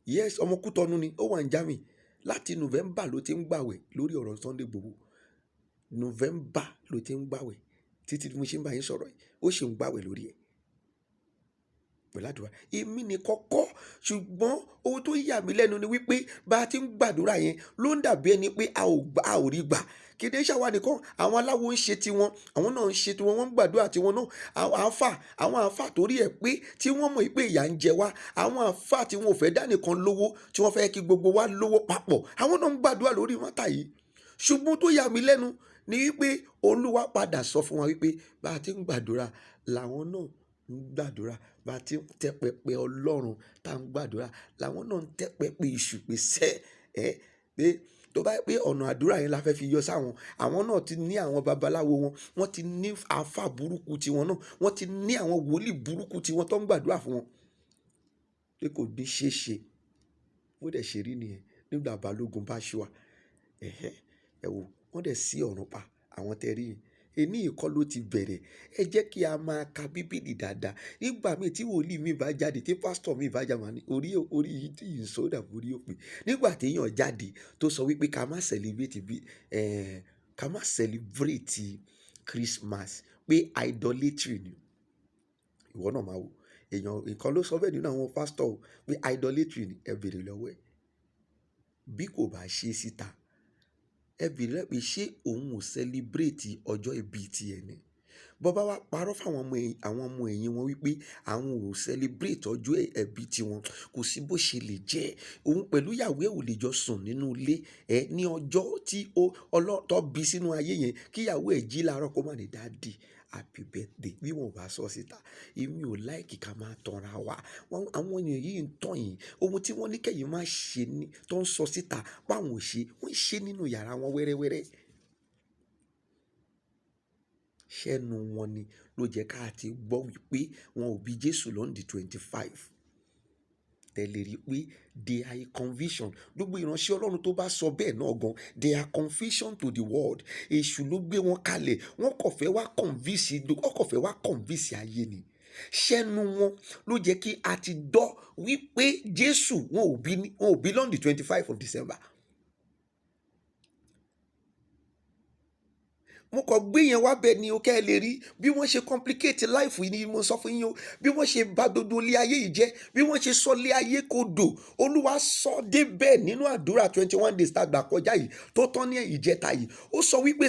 Yes, ọmọ Kútọnu ni, ó wà ní Germany. Láti November ló ti ń gbàwẹ̀ lórí ọ̀rọ̀ Sunday Igboho. November ló ti ń gbàwẹ̀ títí mo ṣe ń bá yín sọ̀rọ̀ yìí. Ó ṣì ń gbàwẹ̀ lórí ẹ̀. Pẹ̀lú àdúrà. Èmi ni kọ́kọ́, ṣùgbọ́n ohun tó yà mí lẹ́nu ni wípé bá a ti ń gbàdúrà yẹn ló ń dàbí ẹni pé a ò rí gbà. Kéde ṣàwa nìkan, àwọn aláwo ń ṣe tiwọn, àwọn náà ń ṣe tiwọn, wọ́n ń gbàdúrà tiwọn náà. Àwọn àáfà torí ẹ̀ pé tí wọ́n mọ̀ pé ìyà ń jẹ wá, àwọn àáfà tí wọn ò fẹ́ dá nìkan lówó, tí wọ́n fẹ́ kí gbogbo wa lówó papọ̀, àwọn náà ń gbàdúrà lórí mátà yìí. Ṣùgbọ́n tó yà mí lẹ́nu ni wípé Olúwa padà sọ fún wa wípé bá a ti ń gbàdúrà làwọn náà ń gbàdúrà. Bá a ti ń tẹ́ pẹpẹ Ọlọ́run tá ń gbàdúrà làwọn náà ń tẹ́ pẹpẹ èṣù pé pé tó bá yẹ pé ọ̀nà àdúrà yẹn la fẹ́ fi yọ sáwọn, àwọn náà ti ní àwọn babaláwo wọn, wọ́n ti ní àáfà burúkú tiwọn náà, wọ́n ti ní àwọn wòlíì burúkú tiwọn tó ń gbàdúrà fún wọn. Pé kò ní ṣe é ṣe. Ó dẹ̀ ṣe rí nìyẹn nígbà Balógun Báṣúà. Ẹ wò, wọ́n dẹ̀ ṣí ọ̀run pa àwọn tẹ́ rí yẹn. Èní ìkọ́ ló ti bẹ̀rẹ̀. Ẹ jẹ́ kí a máa ka Bíbélì dáadáa. Nígbà míì tí wòlíì mi bá jáde, tí pásítọ̀ mi bá jáde, ní orí yìí tí yìí ń sọ́dà orí òpè. Nígbà tí èèyàn jáde tó sọ wípé ká má celebrate Christmas, pé idolatry ni. Ìwọ náà máa wò. Èèyàn nǹkan ló sọ bẹ́ẹ̀ nínú àwọn pásítọ̀ o, pé idolatry ni. Ẹ bèrè lọ́wọ́ ẹ̀. Bí kò bá ṣe síta, ẹ bèrè pé ṣé òun ò celebrate ọjọ́ ìbí ti ẹ̀ ni. Bọ́ bá wá parọ́ fún àwọn ọmọ ẹ̀yìn wọn wípé àwọn ò celebrate ọjọ́ ìbí ti wọn, kò sí bó ṣe lè jẹ́. Òun pẹ̀lú ìyàwó ẹ̀ ò lè jọ sùn nínú ilé ní ọjọ́ tí Ọlọ́run bí sínú ayé yẹn, kí ìyàwó ẹ̀ jí láàárọ̀ kó má ní daddy happy birthday bí wọn ò bá sọ síta. Èmi ò like ká máa tanra wa. Àwọn ènìyàn yìí ń tàn yín. Ohun tí wọ́n ní kẹ́yìn máa ṣe ni tó ń sọ síta báwọn ò ṣe, wọ́n ń ṣe nínú yàrá wọn wẹ́rẹ́wẹ́rẹ́. Ṣẹ́nu wọn ni ló jẹ́ ká ti gbọ́ wípé wọn ò bí Jésù lọ́n the 25. Tẹ̀lé rí pé they are a conviction. Gbogbo ìránṣẹ́ Ọlọ́run tó bá sọ bẹ́ẹ̀ náà gan, they are conviction to the world. Èṣù ló gbé wọn kalẹ̀. Wọ́n kàn fẹ́ wá convince ayé ni. Ṣẹ́nu wọn ló jẹ́ kí a ti dọ́ wípé Jésù wọn ò bí lọ́n the 25 of December. Mo kàn gbé yẹn wá bẹ́ẹ̀ ni o kẹ́ ẹ lè rí bí wọ́n ṣe complicate life yìí ni mo sọ fún yín o. Bí wọ́n ṣe bà gbogbo ilé ayé yìí jẹ́, bí wọ́n ṣe sọ ilé ayé kodò. Olúwa sọ dé bẹ́ẹ̀ nínú àdúrà 21 days tá a gbà kọjá yìí tó tán ní ìjẹta yìí. Ó sọ wípé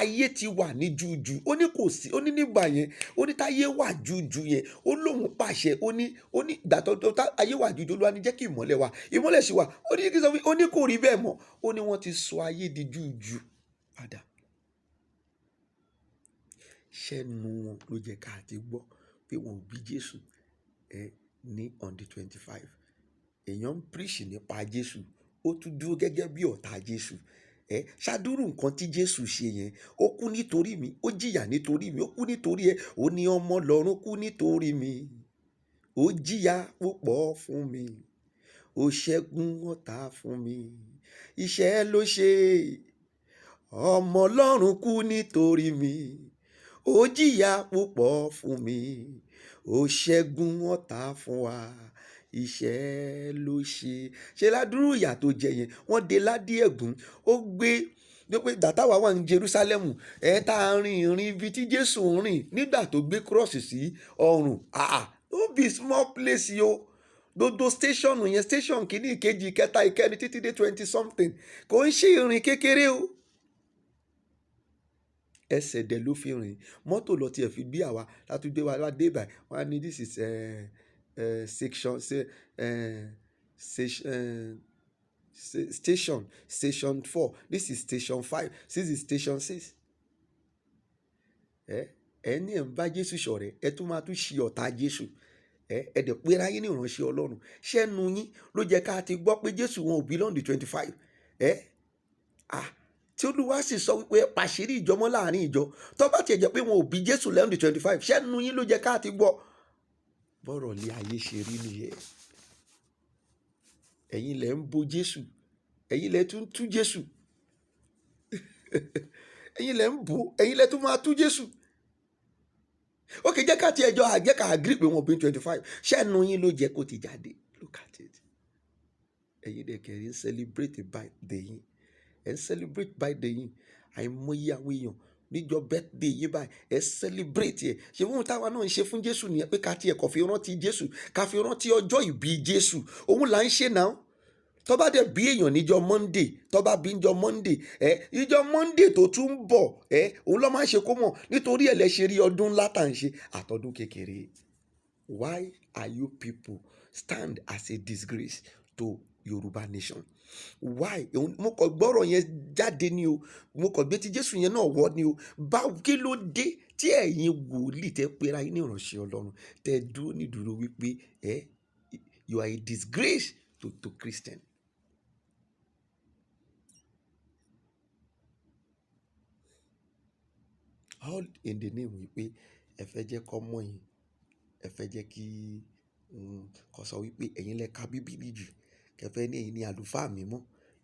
ayé ti wà ní jújù. Ó ní kò sí, ó ní nígbà yẹn, ó ní táyé wà jújù yẹn. Ó lóun pàṣẹ, ó ní ìgbà tó ayé wà jújù, Olúwa ní jẹ́ kí ìmọ́lẹ̀ wà. Ìmọ́lẹ̀ sì wà. Ó ní kò rí bẹ́ẹ̀ mọ́. Ó ní wọ́n ti sọ ayé di jújù padà. Ṣẹ́nu wọn ló jẹ́ ká ti gbọ́ pé wọn ò bí Jésù ní on the 25. Èèyàn ń preach nípa Jésù, ó tún dúró gẹ́gẹ́ bí ọ̀tá Jésù. Ṣàdúrù nǹkan tí Jésù ṣe yẹn. Ó kú nítorí mi, ó jìyà nítorí mi, ó kú nítorí ẹ. Ó ní ọmọ Ọlọ́run kú nítorí mi. Ó jìyà púpọ̀ fún mi. Ó ṣẹ́gun ọ̀tá fún mi. Iṣẹ́ ló ṣe. Ọmọ Ọlọ́run kú nítorí mi. Ó jìyà púpọ̀ fún mi. Ó ṣẹ́gun ọ̀tá fún wa. Iṣẹ́ ló ṣe. Ṣé ládùúrú ìyà tó jẹ yẹn, wọ́n dé ládé ẹ̀gún. Ó gbé pé dàtàwá wà ní Jerúsálẹ́mù. Tá a rìn ìrìn ibi tí Jésù ń rìn nígbà tó gbé kírọ́ọ̀sì sí ọrùn. No be small place yo. Gbogbo station yẹn, station kìíní, ìkejì, ìkẹta, ìkẹrin títí dé 20 something. Kò ń ṣe ìrìn kékeré o. Ẹsẹ̀ dẹ̀ ló fi rìn. Mọ́tò lọ tiẹ̀ fi gbé àwa láti gbé wa wá dé báyìí. Wọ́n á ní this is station 4. This is station 5. This is station 6. Ẹni ẹ̀ ń bá Jésù ṣọ̀rẹ́, ẹ tún máa tún ṣe ọ̀tá Jésù. Ẹ̀dẹ̀ pera yín ní ìránṣẹ́ Ọlọ́run. Ṣẹ́nu yín ló jẹ́ ká ti gbọ́ pé Jésù wọn ò bí lọ́n the 25. tí Olúwa sì sọ wípé pàṣírí ìjọ mọ́ láàrin ìjọ, tó bá tiẹ̀ jẹ́ pé wọn ò bí Jésù lẹ́yìn 25, ṣẹ́nu yín ló jẹ́ ká ti gbọ́. Bọ́rọ̀ lé ayé ṣe rí nìyẹn. Ẹ̀yin lẹ ń bo Jésù, ẹ̀yin lẹ tún tú Jésù. Ẹ̀yin lẹ ń bo, ẹ̀yin lẹ tún máa tú Jésù. Okay, jẹ́ ká ti ẹjọ́ àjẹ́ ká agree pé wọn bí 25, ṣẹ́nu yín ló jẹ́ kó ti jáde. Look at it. Ẹ̀yin dẹ̀ kẹrin celebrate birthday yín. Ẹ celebrate birthday yín. Àìmọye àwọn èèyàn níjọ birthday yín báyìí ẹ celebrate ẹ. Ṣé wọn táwa náà ń ṣe fún Jésù nìyẹn, pé ká tiẹ̀ kọ́ fi rántí Jésù, ká fi rántí ọjọ́ ìbí Jésù. Òun là ń ṣe náà. Tó bá dẹ̀ bí èèyàn níjọ Monday, tó bá bí níjọ Monday, ìjọ Monday tó tún ń bọ̀, òun ló máa ń ṣe kó mọ̀, nítorí ẹ̀ lẹ ṣe rí ọdún ńlá tá à ń ṣe àtọdún kékeré. Why are you people stand as a disgrace to Yoruba nation? Why? Mo kàn gbọ́rọ̀ yẹn jáde ni o, mo kàn gbé ti Jésù yẹn náà wọ́ ni o. Kí ló dé tí ẹ̀yin wòlíì tẹ́ pera yín ní ìránṣẹ́ Ọlọ́run tẹ́ dúró nídúró wípé you are a disgrace to Christian? All in the name wípé ẹ fẹ́ jẹ́ kó mọ̀ yín, ẹ fẹ́ jẹ́ kí kó sọ wípé ẹ̀yin lẹ ka Bíbélì jù, kẹfẹ́ ní ẹ̀yin ní àlùfáà mímọ́.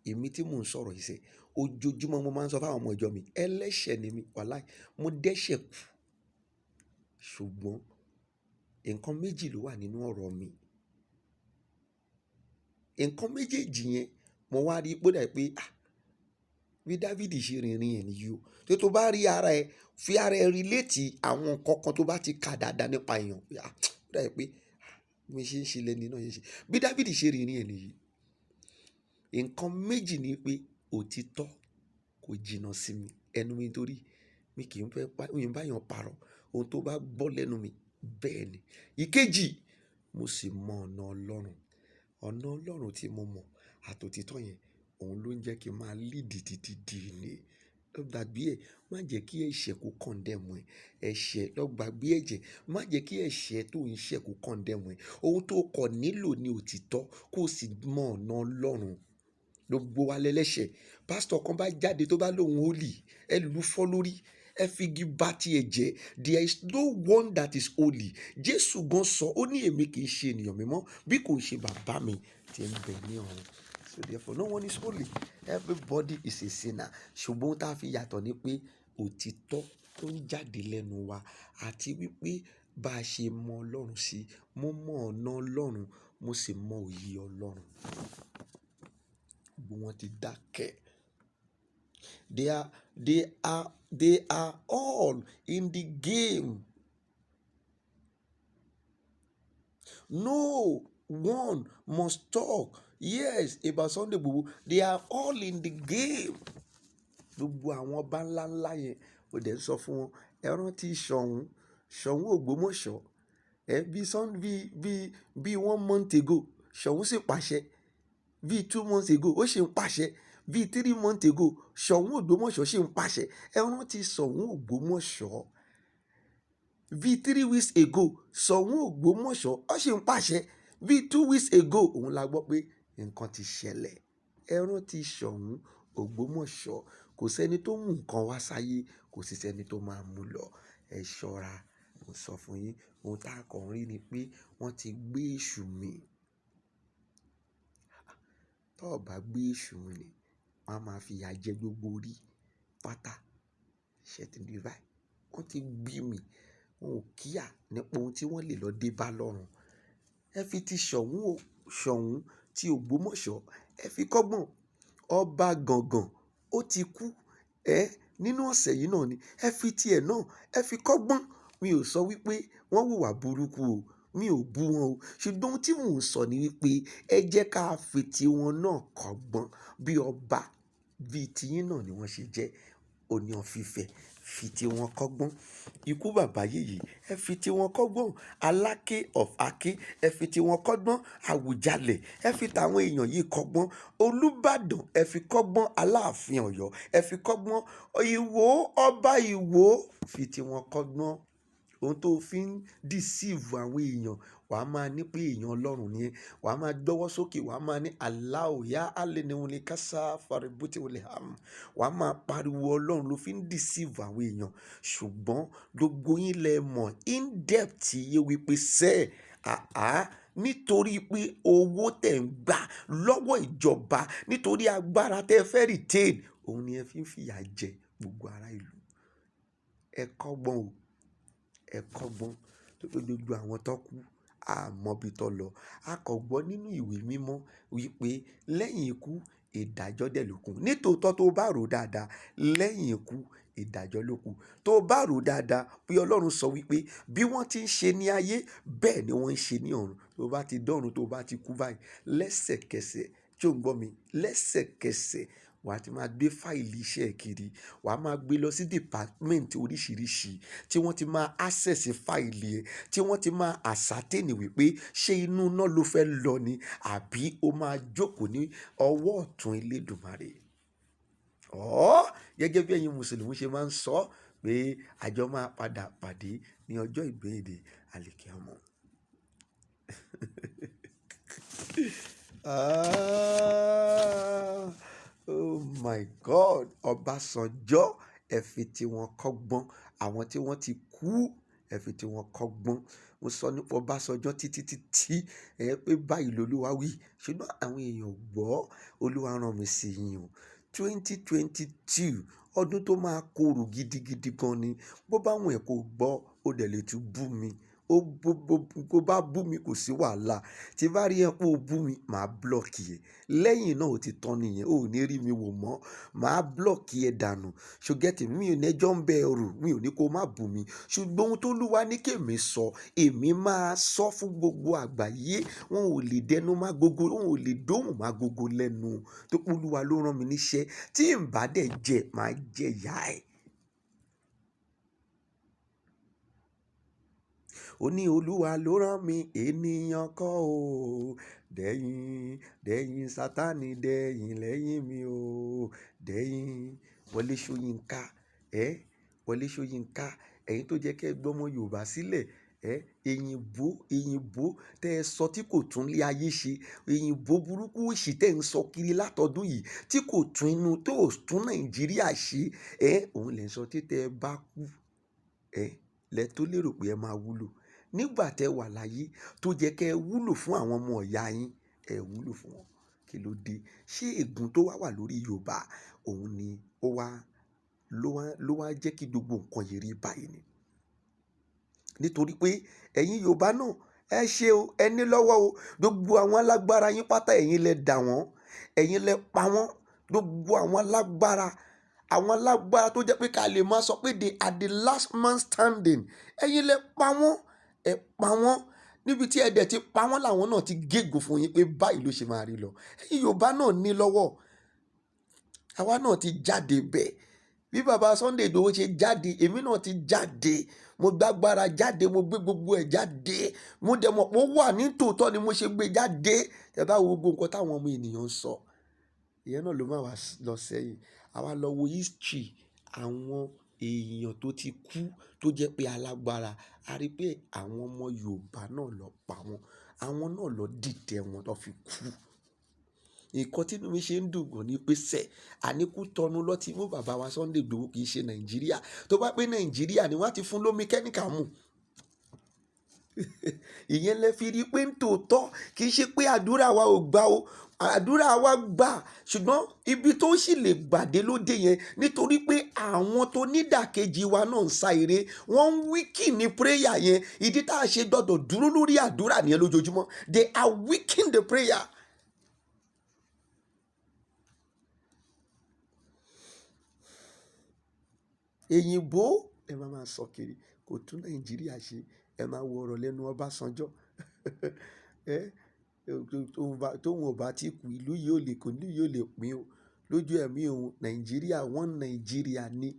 Èmi tí mò ń sọ̀rọ̀ yìí sẹ́, ojoojúmọ́ mo máa ń sọ fáwọn ọmọ ìjọ mi, ẹlẹ́ṣẹ̀ ni mi, wàláì, mo dẹ́ṣẹ̀ kù. Ṣùgbọ́n nǹkan méjì ló wà nínú ọ̀rọ̀ mi. Nǹkan méjèèjì yẹn mo wá rí pé dà pé bí Dávìdì ṣe rìnrìn ẹ̀ nìyí o. Tó bá rí ara ẹ, fi ara ẹ relate àwọn nǹkan kan tó bá ti kà dáadáa nípa èèyàn, dà pé mi ṣe ń ṣe lẹ́ni náà yẹn ṣe. Bí Dávìdì ṣe rìnrìn ẹ̀ nìyí. Nǹkan méjì ni pé òtítọ́ kò jìnnà sí mi, ẹnu mi, torí mi kì í fẹ́ bá yàn parọ́. Ohun tó bá gbọ́ lẹ́nu mi bẹ́ẹ̀ ni. Ìkejì, mo sì mọ ọ̀nà Ọlọ́run. Ọ̀nà Ọlọ́run tí mo mọ̀ àtòtítọ́ yẹn, òun ló ń jẹ́ kí n máa lead títí ní. Lọ gbàgbé ẹ̀, má jẹ́ kí ẹ̀ṣẹ̀ kó condemn ẹ. Ẹ̀ṣẹ̀, lọ gbàgbé ẹ̀jẹ̀, má jẹ́ kí ẹ̀ṣẹ̀ tó ń ṣẹ̀ kó condemn ẹ. Ohun tó kọ̀ nílò ni òtítọ́, kó o sì mọ ọ̀nà Ọlọ́run. Gbogbo wa lẹ́lẹ́ṣẹ̀. Pásítọ̀ kan bá jáde tó bá lóhun holy, ẹ lù fọ́ lórí, ẹ fi igi bá ti ẹ̀ jẹ́. There is no one that is holy. Jésù gan sọ, ó ní èmi kì í ṣe ènìyàn mímọ́ bí kò ṣe bàbá mi tí ń bẹ ní ọ̀run. So therefore no one is holy. Everybody is a sinner. Ṣùgbọ́n tá a fi yàtọ̀ ni pé òtítọ́ tó ń jáde lẹ́nu wa àti wípé bá a ṣe mọ Ọlọ́run sí, mo mọ ọ̀nà Ọlọ́run, mo sì mọ òye Ọlọ́run. Gbogbo wọn ti dákẹ́. They are all in the game. No one must talk, yes, about Sunday Igboho. They are all in the game. Gbogbo àwọn ọba ńláńlá yẹn, ó dẹ̀ sọ fún wọn, ẹ rántí Ṣọ̀ún Ògbómọ̀ṣọ́. Bí 1 month ago, Ṣọ̀ún sì pàṣẹ. Bí 2 months ago, ó ṣì ń pàṣẹ. Bí 3 months ago, Ṣọ̀ún Ògbómọ̀ṣọ́ ṣì ń pàṣẹ. Ẹ rántí Ṣọ̀ún Ògbómọ̀ṣọ́. Bí 3 weeks ago, Ṣọ̀ún Ògbómọ̀ṣọ́ ó ṣì ń pàṣẹ. Bí 2 weeks ago, òun la gbọ́ pé nǹkan ti ṣẹlẹ̀. Ẹ rántí Ṣọ̀ún Ògbómọ̀ṣọ́. Kò sẹ́ni tó mú nǹkan wá sáyé, kò sì sẹ́ni tó máa mú lọ. Ẹ ṣọ́ra, mo sọ fún yín. Ohun tá a kàn rí ni pé wọ́n ti gbé èṣù mì. Tó bá gbé èṣù mì ni, wọ́n á máa fi ìyà jẹ gbogbo orí pátá. Ṣètìlí báyìí. Wọ́n ti gbé mì. Wọn ò kíyà nípa ohun tí wọ́n lè lọ dé bá lọ́run. Ẹ fi ti Ṣọ̀ún ti Ògbómọ̀ṣọ́, ẹ fi kọ́gbọ́n. Ọba Gàngàn ó ti kú nínú ọ̀sẹ̀ yìí náà ni. Ẹ fi tiẹ̀ náà, ẹ fi kọ́gbọ́n. Mi ò sọ wípé wọ́n hùwà burúkú o, mi ò bú wọn o. Ṣùgbọ́n ohun tí mò ń sọ ni wípé ẹ jẹ́ ká fi tiwọn náà kọ́gbọ́n. Bí ọba, bí tiyín náà ni wọ́n ṣe jẹ́. Ọọ̀ni of Ifẹ̀, fi tiwọn kọ́gbọ́n. Ikú bàbá Yèyé, ẹ fi tiwọn kọ́gbọ́n. Aláké of Aké, ẹ fi tiwọn kọ́gbọ́n. Àwùjalẹ̀, ẹ fi tàwọn èèyàn yìí kọ́gbọ́n. Olúbàdàn, ẹ fi kọ́gbọ́n. Aláàfin Ọ̀yọ́, ẹ fi kọ́gbọ́n. Ìwó, ọba Ìwó, fi tiwọn kọ́gbọ́n. Ohun tó fi ń deceive àwọn èèyàn, wàá máa ní pé èèyàn ọlọ́run ni ẹ́, wàá máa gbọ́wọ́ sókè, wàá máa ní Allahu ya alẹ́niwọlé kásá faributi wọlé ham, wàá máa pariwo ọlọ́run ló fi ń deceive àwọn èèyàn. Ṣùgbọ́n gbogbo yín lẹ mọ̀ in depth yé wípé sẹ́ẹ̀ nítorí pé owó tẹ̀ ń gbà lọ́wọ́ ìjọba, nítorí agbára tẹ́ fẹ́ retain, òun ni ẹ fi ń fìyà jẹ gbogbo ará ìlú. Ẹ kọ́gbọ́n o, ẹ kọ́gbọ́n. Tó pé gbogbo àwọn tó kú àmọ́bi tó lọ. A kò gbọ́ nínú ìwé mímọ́ wípé lẹ́yìn ikú ìdájọ́ dẹ̀ ló kù. Nítòótọ́ tó bá rò dáadáa, lẹ́yìn ikú ìdájọ́ ló kù. Tó bá rò dáadáa pé Ọlọ́run sọ wípé bí wọ́n ti ń ṣe ní ayé bẹ́ẹ̀ ni wọ́n ń ṣe ní ọ̀run. Tó bá ti dọ́run, tó bá ti kú báyìí, lẹ́sẹ̀kẹsẹ̀ tí ò ń gbọ́ mi, lẹ́sẹ̀kẹsẹ̀ wà á ti máa gbé fáìlì iṣẹ́ kiri, wà á máa gbé lọ sí department oríṣiríṣi tí wọ́n ti máa access fáìlì ẹ̀, tí wọ́n ti máa ascertain wípé ṣé inú náà ló fẹ́ lọ ni àbí ó máa jókòó ní ọwọ́ ọ̀tún Elédùmarè. Gẹ́gẹ́ bí ẹ̀yin Mùsùlùmí ṣe máa ń sọ pé àjọ máa padà pàdé ní ọjọ́ ìgbéǹde àlìkíyámọ̀. Oh my God, Ọbásanjọ́, ẹ fi tí wọn kọ́gbọ́n. Àwọn tí wọ́n ti kú, ẹ fi tí wọn kọ́gbọ́n. Mo sọ nípa Ọbásanjọ́ títí pé báyìí lolúwa wí, ṣùgbọ́n àwọn èèyàn gbọ́. Olúwa rán mi sí yín o. 2022 ọdún tó máa korò gidigidi gan ni. Bó bá wùn ẹ́ kó gbọ́, ó dẹ̀ lè tún bú mi. Kó bá bú mi kò sí wàhálà. Tí bá rí ẹ pé ó bú mi, màá block ẹ. Lẹ́yìn náà ó ti tán nìyẹn, ó ò ní rí mi wò mọ́. Màá block ẹ dànù. Ṣùgbọ́n mi ò ní ẹjọ́ ń bẹ ẹrù, mi ò ní kó má bú mi. Ṣùgbọ́n ohun tó Olúwa ní kí èmi sọ, èmi máa sọ fún gbogbo àgbáyé. Wọn ò lè dẹnu má gogo, wọn ò lè dóhùn má gogo lẹ́nu. Tó pé Olúwa ló rán mi níṣẹ́. Tí n bá dẹ̀ jẹ, màá jẹ ìyà ẹ̀. Ó ní Olúwa ló rán mi, ènìyàn kọ́ o. Dẹ̀yìn Sátánì, dẹ̀yìn lẹ́yìn mi o. Dẹ̀yìn Wọlé Ṣóyínká, Wọlé Ṣóyínká, ẹ̀yin tó jẹ́ kẹ́ gbọ́mọ Yorùbá sílẹ̀, èyìnbó tẹ́ ẹ sọ tí kò tún lé ayé ṣe, èyìnbó burúkú òṣì tẹ́ ń sọ kiri látọdún yìí tí kò tún Nàìjíríà ṣe, òun lè sọ tí tẹ́ ẹ bá kú, lẹ tó lérò pé ẹ máa wúlò. Nígbà tẹ́ wà láyé tó jẹ́ kẹ́ ẹ wúlò fún àwọn ọmọ ìyá yín, ẹ wúlò fún wọn. Kí ló dé? Ṣé ègún tó wà lórí Yorùbá òun ni ló wá jẹ́ kí gbogbo nǹkan yìí rí báyìí ni? Nítorí pé ẹ̀yin Yorùbá náà ẹ ṣe o, ẹ ní lọ́wọ́ o. Gbogbo àwọn alágbára yín pátá ẹ̀yin lẹ dà wọ́n, ẹ̀yin lẹ pa wọ́n. Gbogbo àwọn alágbára tó jẹ́ pé ká lè máa sọ pé they are the last man standing. Ẹ̀yin lẹ pa wọ́n, ẹ pa wọ́n. Níbi tí ẹ dẹ̀ ti pa wọ́n làwọn náà ti gégùn fún yín pé báyìí ló ṣe máa rí lọ. Ẹ̀yin Yorùbá náà ní lọ́wọ́. Àwa náà ti jáde bẹ́ẹ̀. Bí bàbá Sunday Igboho ṣe jáde, èmi náà ti jáde. Mo gbágbára jáde, mo gbé gbogbo ẹ̀ jáde. Mo dẹ̀ mọ̀ pé ó wà ní tòótọ́ ni mo ṣe gbé jáde. Ẹ bá wo gbogbo nǹkan táwọn ọmọ ènìyàn ń sọ. Ìyẹn náà ló máa wá lọ sẹ́yìn. Àwa lọ wo history àwọn èèyàn tó ti kú tó jẹ́ pé alágbára. A rí pé àwọn ọmọ Yorùbá náà lọ pa wọn. Àwọn náà lọ dìtẹ̀ wọn tó fi kú. Nǹkan tí inú mi ṣe ń dùn gan ni pé àníkú tọnu lọ ti mú bàbá wa Sunday Igboho, kì í ṣe Nàìjíríà. Tó bá pé Nàìjíríà ni wọ́n á ti fún lómi kẹ́míkà mu. Ìyẹn lẹ fi rí pé ń tòótọ́ kì í ṣe pé àdúrà wa ò gbà o. Àdúrà wa gbà, ṣùgbọ́n ibi tó sì lè gbàdé lóde yẹn nítorí pé àwọn tó nídàkejì wa náà ń sa eré, wọ́n ń weaken ní prayer yẹn. Ìdí tá a ṣe gbọ́dọ̀ dúró lórí àdúrà nìyẹn lójoojúmọ́. They are weakening the prayer. Èyìnbó ẹ máa sọ kiri kò tún Nàìjíríà ṣe. Ẹ máa wo ọ̀rọ̀ lẹ́nu Ọbásanjọ́. Tóun ò bá tí kú, ìlú yìí ò lè pín o. Lójú ẹ̀mí òun, Nàìjíríà one Nàìjíríà ni.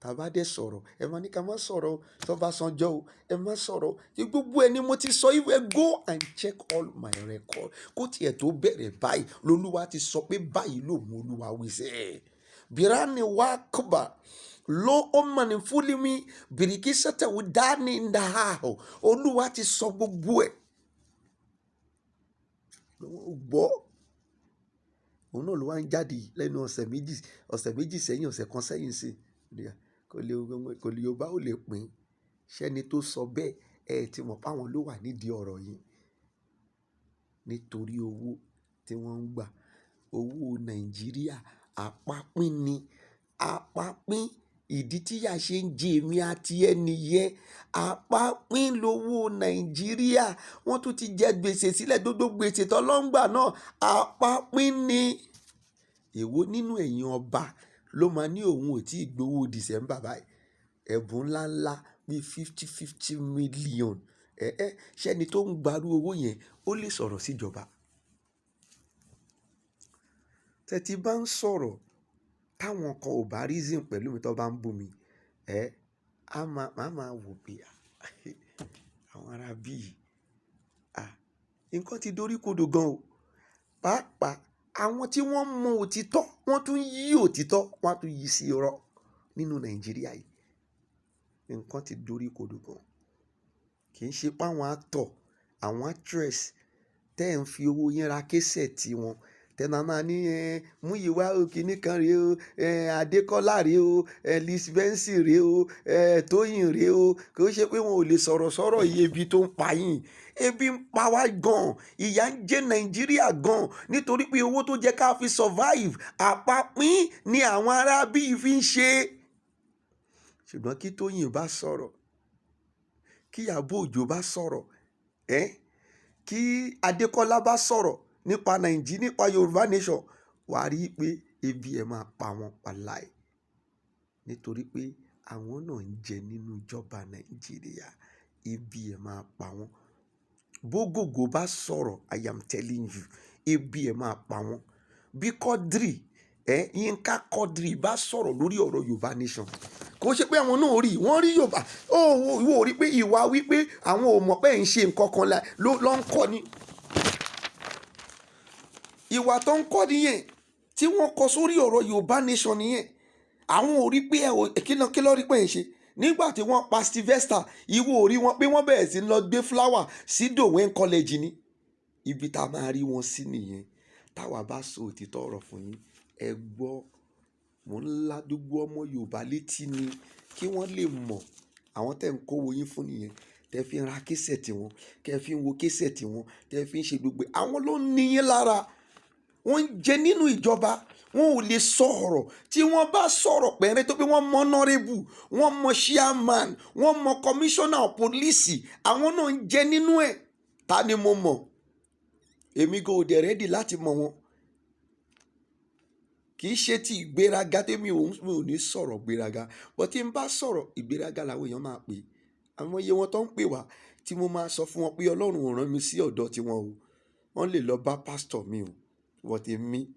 Tàbá dẹ̀ sọ̀rọ̀, ẹ máa ní ká má sọ̀rọ̀ Ọbásanjọ́ o, ẹ má sọ̀rọ̀. Gbogbo ẹni mo ti sọ ìwé, go and check all my record. Kó tiẹ̀ tó bẹ̀rẹ̀ báyìí, lolúwa ti sọ pé báyìí lòun Olúwa wí sẹ́. Bíránì wá kọ́bà. Lo omani fúli mi bìrìkì sẹ́tẹ̀ wò dání ndàhàhò. Olúwa ti sọ gbogbo ẹ̀. Gbọ́. Òun náà ló wá ń jáde lẹ́nu ọ̀sẹ̀ méjì sẹ́yìn, ọ̀sẹ̀ kan sẹ́yìn sí. Kò lè Yorùbá ò lè pín. Ṣẹ́ni tó sọ bẹ́ẹ̀ ẹ ti mọ̀ páwọn ló wà nídìí ọ̀rọ̀ yìí. Nítorí owó tí wọ́n ń gbà. Owó Nàìjíríà àpapín ni. Àpapín. Ìdí tí ìyà ṣe ń jẹ èmi àti ẹni yẹn. Àpapín lowó Nàìjíríà. Wọ́n tún ti jẹ gbèsè sílẹ̀, gbogbo gbèsè tọ́lọ́ngbà náà. Àpapín ni. Èwo nínú ẹ̀yin ọba ló máa ní òun ò tí ì gbowó December báyìí? Ẹ̀bùn ńláńlá bíi 50 million. Ṣẹ́ni tó ń gbarú owó yẹn ó lè sọ̀rọ̀ síjọba. Tẹ́tí bá ń sọ̀rọ̀ táwọn kan ò bá reason pẹ̀lú mi tó bá ń bú mi, máa wò pé àwọn ará bí yìí, nǹkan ti dorí kodò gan o. Pàápàá àwọn tí wọ́n mọ òtítọ́, wọ́n tún yí òtítọ́, wọ́n á tún yí sí irọ́ nínú Nàìjíríà yìí. Nǹkan ti dorí kodò gan. Kì í ṣe pé àwọn actor, àwọn actress tẹ́ ń fi owó yín ra késẹ̀ tí wọn. Tẹ́ máa ní Múyìwá o, kìíní kan rèé o, Adékọ́lá rèé o, Liz Benson rèé o, Tóyìn rèé o. Kì í ṣe pé wọn ò lè sọ̀rọ̀ yìí, ebi tó ń pa yín. Ebi ń pa wá gan. Ìyà ń jẹ Nàìjíríà gan. Nítorí pé owó tó jẹ́ ká fi survive, àpapín ni àwọn ará bí yìí fi ń ṣe. Ṣùgbọ́n kí Tóyìn bá sọ̀rọ̀, kí Ìyábọ̀ Òjó bá sọ̀rọ̀, kí Adékọ́lá bá sọ̀rọ̀ nípa Nàìjíríà, nípa Yorùbá nation, wàá rí i pé ebi ẹ̀ máa pa wọn wàláì. Nítorí pé àwọn náà ń jẹ nínú ìjọba Nàìjíríà. Ebi ẹ̀ máa pa wọn. Bógògó bá sọ̀rọ̀, I am telling you, ebi ẹ̀ máa pa wọn. Bí Quadri, Yínká Quadri bá sọ̀rọ̀ lórí ọ̀rọ̀ Yorùbá nation, kò ṣe pé àwọn náà rí, wọ́n rí Yorùbá. Ìwọ rí pé ìwà wípé àwọn ò mọ̀ pé ń ṣe nǹkan kan ló ń kọ́ ni. Ìwà tó ń kọ́ nìyẹn tí wọ́n kọ sórí ọ̀rọ̀ Yorùbá nation nìyẹn. Àwọn ò rí pé kí ló rí pé ń ṣe. Nígbà tí wọ́n pa Sylvester, ìwọ ò rí wọn pé wọ́n bẹ̀rẹ̀ sí lọ gbé flower sí Dowen College ni. Ibi tá a máa rí wọn sí nìyẹn. Táwa bá sọ òtítọ́ ọ̀rọ̀ fún yín, ẹ gbọ́. Mò ń ládùúgbò ọmọ Yorùbá létí ni kí wọ́n lè mọ̀. Àwọn tẹ́ ń kówó yín fún nìyẹn. Tẹ́ fi ń ra késẹ̀tì wọn, kẹ́ fi ń wo késẹ̀tì wọn, tẹ́ fi ń ṣe gbogbo. Àwọn ló ń ní yín lára. Wọ́n ń jẹ nínú ìjọba. Wọn ò lè sọ̀rọ̀. Tí wọ́n bá sọ̀rọ̀ pẹ̀rẹ́ tó pé wọ́n mọ honorable, wọ́n mọ chairman, wọ́n mọ commissioner of police, àwọn náà ń jẹ nínú ẹ̀. Ta ni mo mọ̀? Èmi kò dẹ̀ ready láti mọ̀ wọn. Kì í ṣe ti ìgbéraga tèmi ò ní sọ̀rọ̀ ìgbéraga. But tí n bá sọ̀rọ̀ ìgbéraga làwọn èèyàn máa pè. Àwọn iye wọn tó ń pè wá tí mo máa sọ fún wọn pé Ọlọ́run ò rán mi sí ọ̀dọ̀ tiwọn o. Wọ́n lè lọ bá pastor mi o. But èmi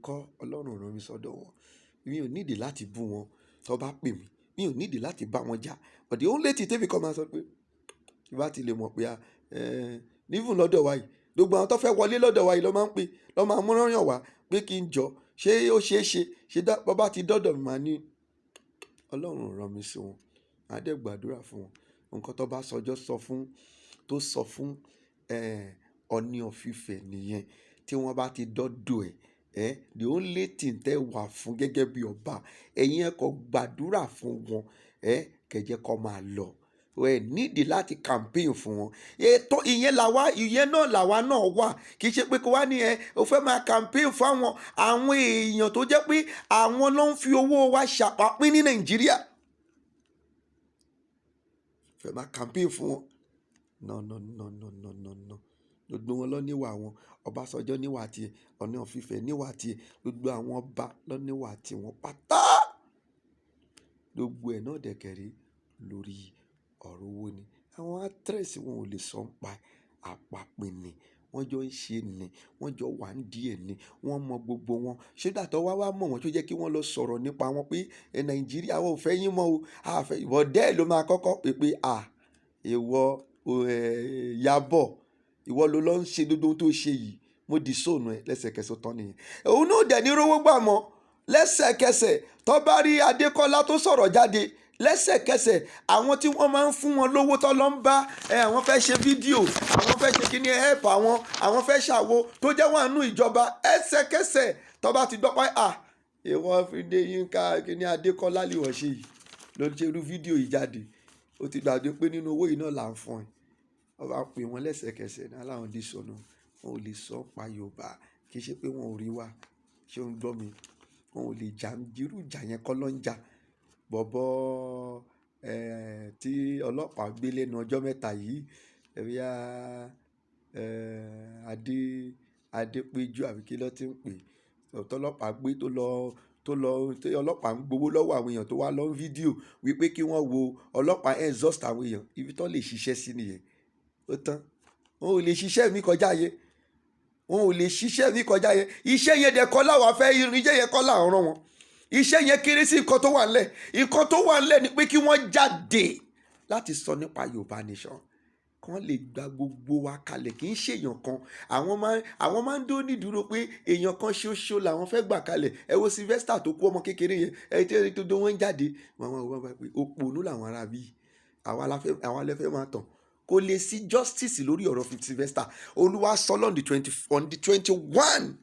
kọ́, Ọlọ́run ò rán mi sọ́dọ̀ wọn. Mi ò nídìí láti bú wọn tó bá pè mí. Mi ò nídìí láti bá wọn jà. But the only thing tèmi kọ́ máa sọ pé kí bá ti lè mọ̀ pé even lọ́dọ̀ wa yìí, gbogbo àwọn tó fẹ́ wọlé lọ́dọ̀ wa yìí ló máa ń pè, ló máa mú rányàn wá pé kí n jọ, ṣé ó ṣeé ṣe bàbá ti dọ́dọ̀ mi máa ní Ọlọ́run ò rán mi sí wọn. Màá dẹ̀ gbàdúrà fún wọn. Nǹkan tó bá sọ fún Ọọ̀ni of Ifẹ̀ nìyẹn. Tí wọ́n bá ti dọ́dọ̀ the only thing tẹ́ wà fún gẹ́gẹ́ bí ọba, ẹ̀yin ẹ kó gbàdúrà fún wọn, kẹ́jẹ́ kó máa lọ. Ẹ nídìí láti campaign fún wọn. Ìyẹn náà làwa náà wà. Kì í ṣe pé kó wá ní o fẹ́ máa campaign fún àwọn èèyàn tó jẹ́ pé àwọn ló ń fi owó wa ṣàpapín ní Nàìjíríà. Fẹ́ máa campaign fún wọn. No. Gbogbo wọn ló níwà wọn. Ọbásanjọ́ níwà tiẹ̀, Ọọ̀ni of Ifẹ̀ níwà tiẹ̀, gbogbo àwọn ọba ló níwà tiwọn pátá. Gbogbo ẹ̀ náà dẹ̀kẹ̀rẹ́ lórí ọ̀rọ̀ owó ni. Àwọn actress wọn ò lè sọ ń pa àpapín ni. Wọ́n jọ ń ṣe ni. Wọ́n jọ wà ń díẹ̀ ni. Wọ́n mọ gbogbo wọn. Ṣé dàtọ̀ wá mọ̀ wọ́n tó jẹ́ kí wọ́n lọ sọ̀rọ̀ nípa wọn pé Nàìjíríà wọn ò fẹ́ yín mọ́ o. Ìwọ dẹ́ẹ̀ ló máa kọ́kọ́ pé ìwọ Ìyábọ̀, ìwọ ló lọ ń ṣe gbogbo ohun tó ṣe yìí. Mo dì sóònù ẹ lẹ́sẹ̀kẹsẹ̀ tán nìyẹn. Òun náà dẹ̀ ní rówó gbà mọ́. lẹ́sẹ̀kẹsẹ̀ tó bá rí Adékọ́lá tó sọ̀rọ̀ jáde, lẹ́sẹ̀kẹsẹ̀ àwọn tí wọ́n máa ń fún wọn lówó tó lọ ń bá àwọn fẹ́ ṣe fídíò, àwọn fẹ́ ṣe kíní help àwọn fẹ́ ṣàwo tó jẹ́ wọn nú ìjọba, ẹsẹ̀kẹsẹ̀ tó bá ti dọ́pá ìwọ́n fi dé Yínká kíní Adékọ́lá lè wọ́n ṣe yìí ló ṣe irú fídíò yìí jáde, ó ti gbàgbé pé nínú owó yìí náà là ń fún ẹ. wọ́n bá pè wọ́n lẹ́sẹ̀kẹsẹ̀ ní aláwọn dé sọnù, wọn ò lè sọ pa Yorùbá, kì í ṣe pé wọn ò rí wa, ṣé ń gbọ́ mi, wọn ò lè jà irú ìjà yẹn kọ́ ló ń jà. Bọ̀bọ́ tí ọlọ́pàá gbé lẹ́nu ọjọ́ mẹ́ta yìí, ẹ̀ríà Adépéjú àbí kí ló ti ń pè, tọ́lọ́pàá gbé tó lọ tí ọlọ́pàá ń gbowó lọ́wọ́ àwọn èèyàn tó wá lọ ń fídíò wípé kí wọ́n wo ọlọ́pàá exhaust àwọn èèyàn, ibi tó lè ṣiṣẹ́ sí nìyẹn. Ó tán, wọn ò lè ṣiṣẹ́ mi kọjá yẹn, wọn ò lè ṣiṣẹ́ mi kọjá yẹn. Iṣẹ́ yẹn dẹ̀ kọ́ láwa fẹ́ irin, iṣẹ́ yẹn kọ́ láwọn rán wọn. Iṣẹ́ yẹn kéré sí nǹkan tó wà ńlẹ̀. Nǹkan tó wà ńlẹ̀ ni pé kí wọ́n jáde láti sọ nípa Yorùbá nation, kí wọ́n lè gba gbogbo wa kalẹ̀, kì í ṣe èèyàn kan. Àwọn máa ń dó nídúró pé èèyàn kan ṣoṣo làwọn fẹ́ gbà kalẹ̀. Ẹ wo Sylvester tó kú, ọmọ kékeré yẹn, ẹ tí tó dó wọ́n jáde, wọ́n bá pé òpònú làwọn ará bíi àwa lẹ́fẹ́ máa tàn. Kò lè sí justice lórí ọ̀rọ̀ Sylvester. Olúwa sọ on the 21,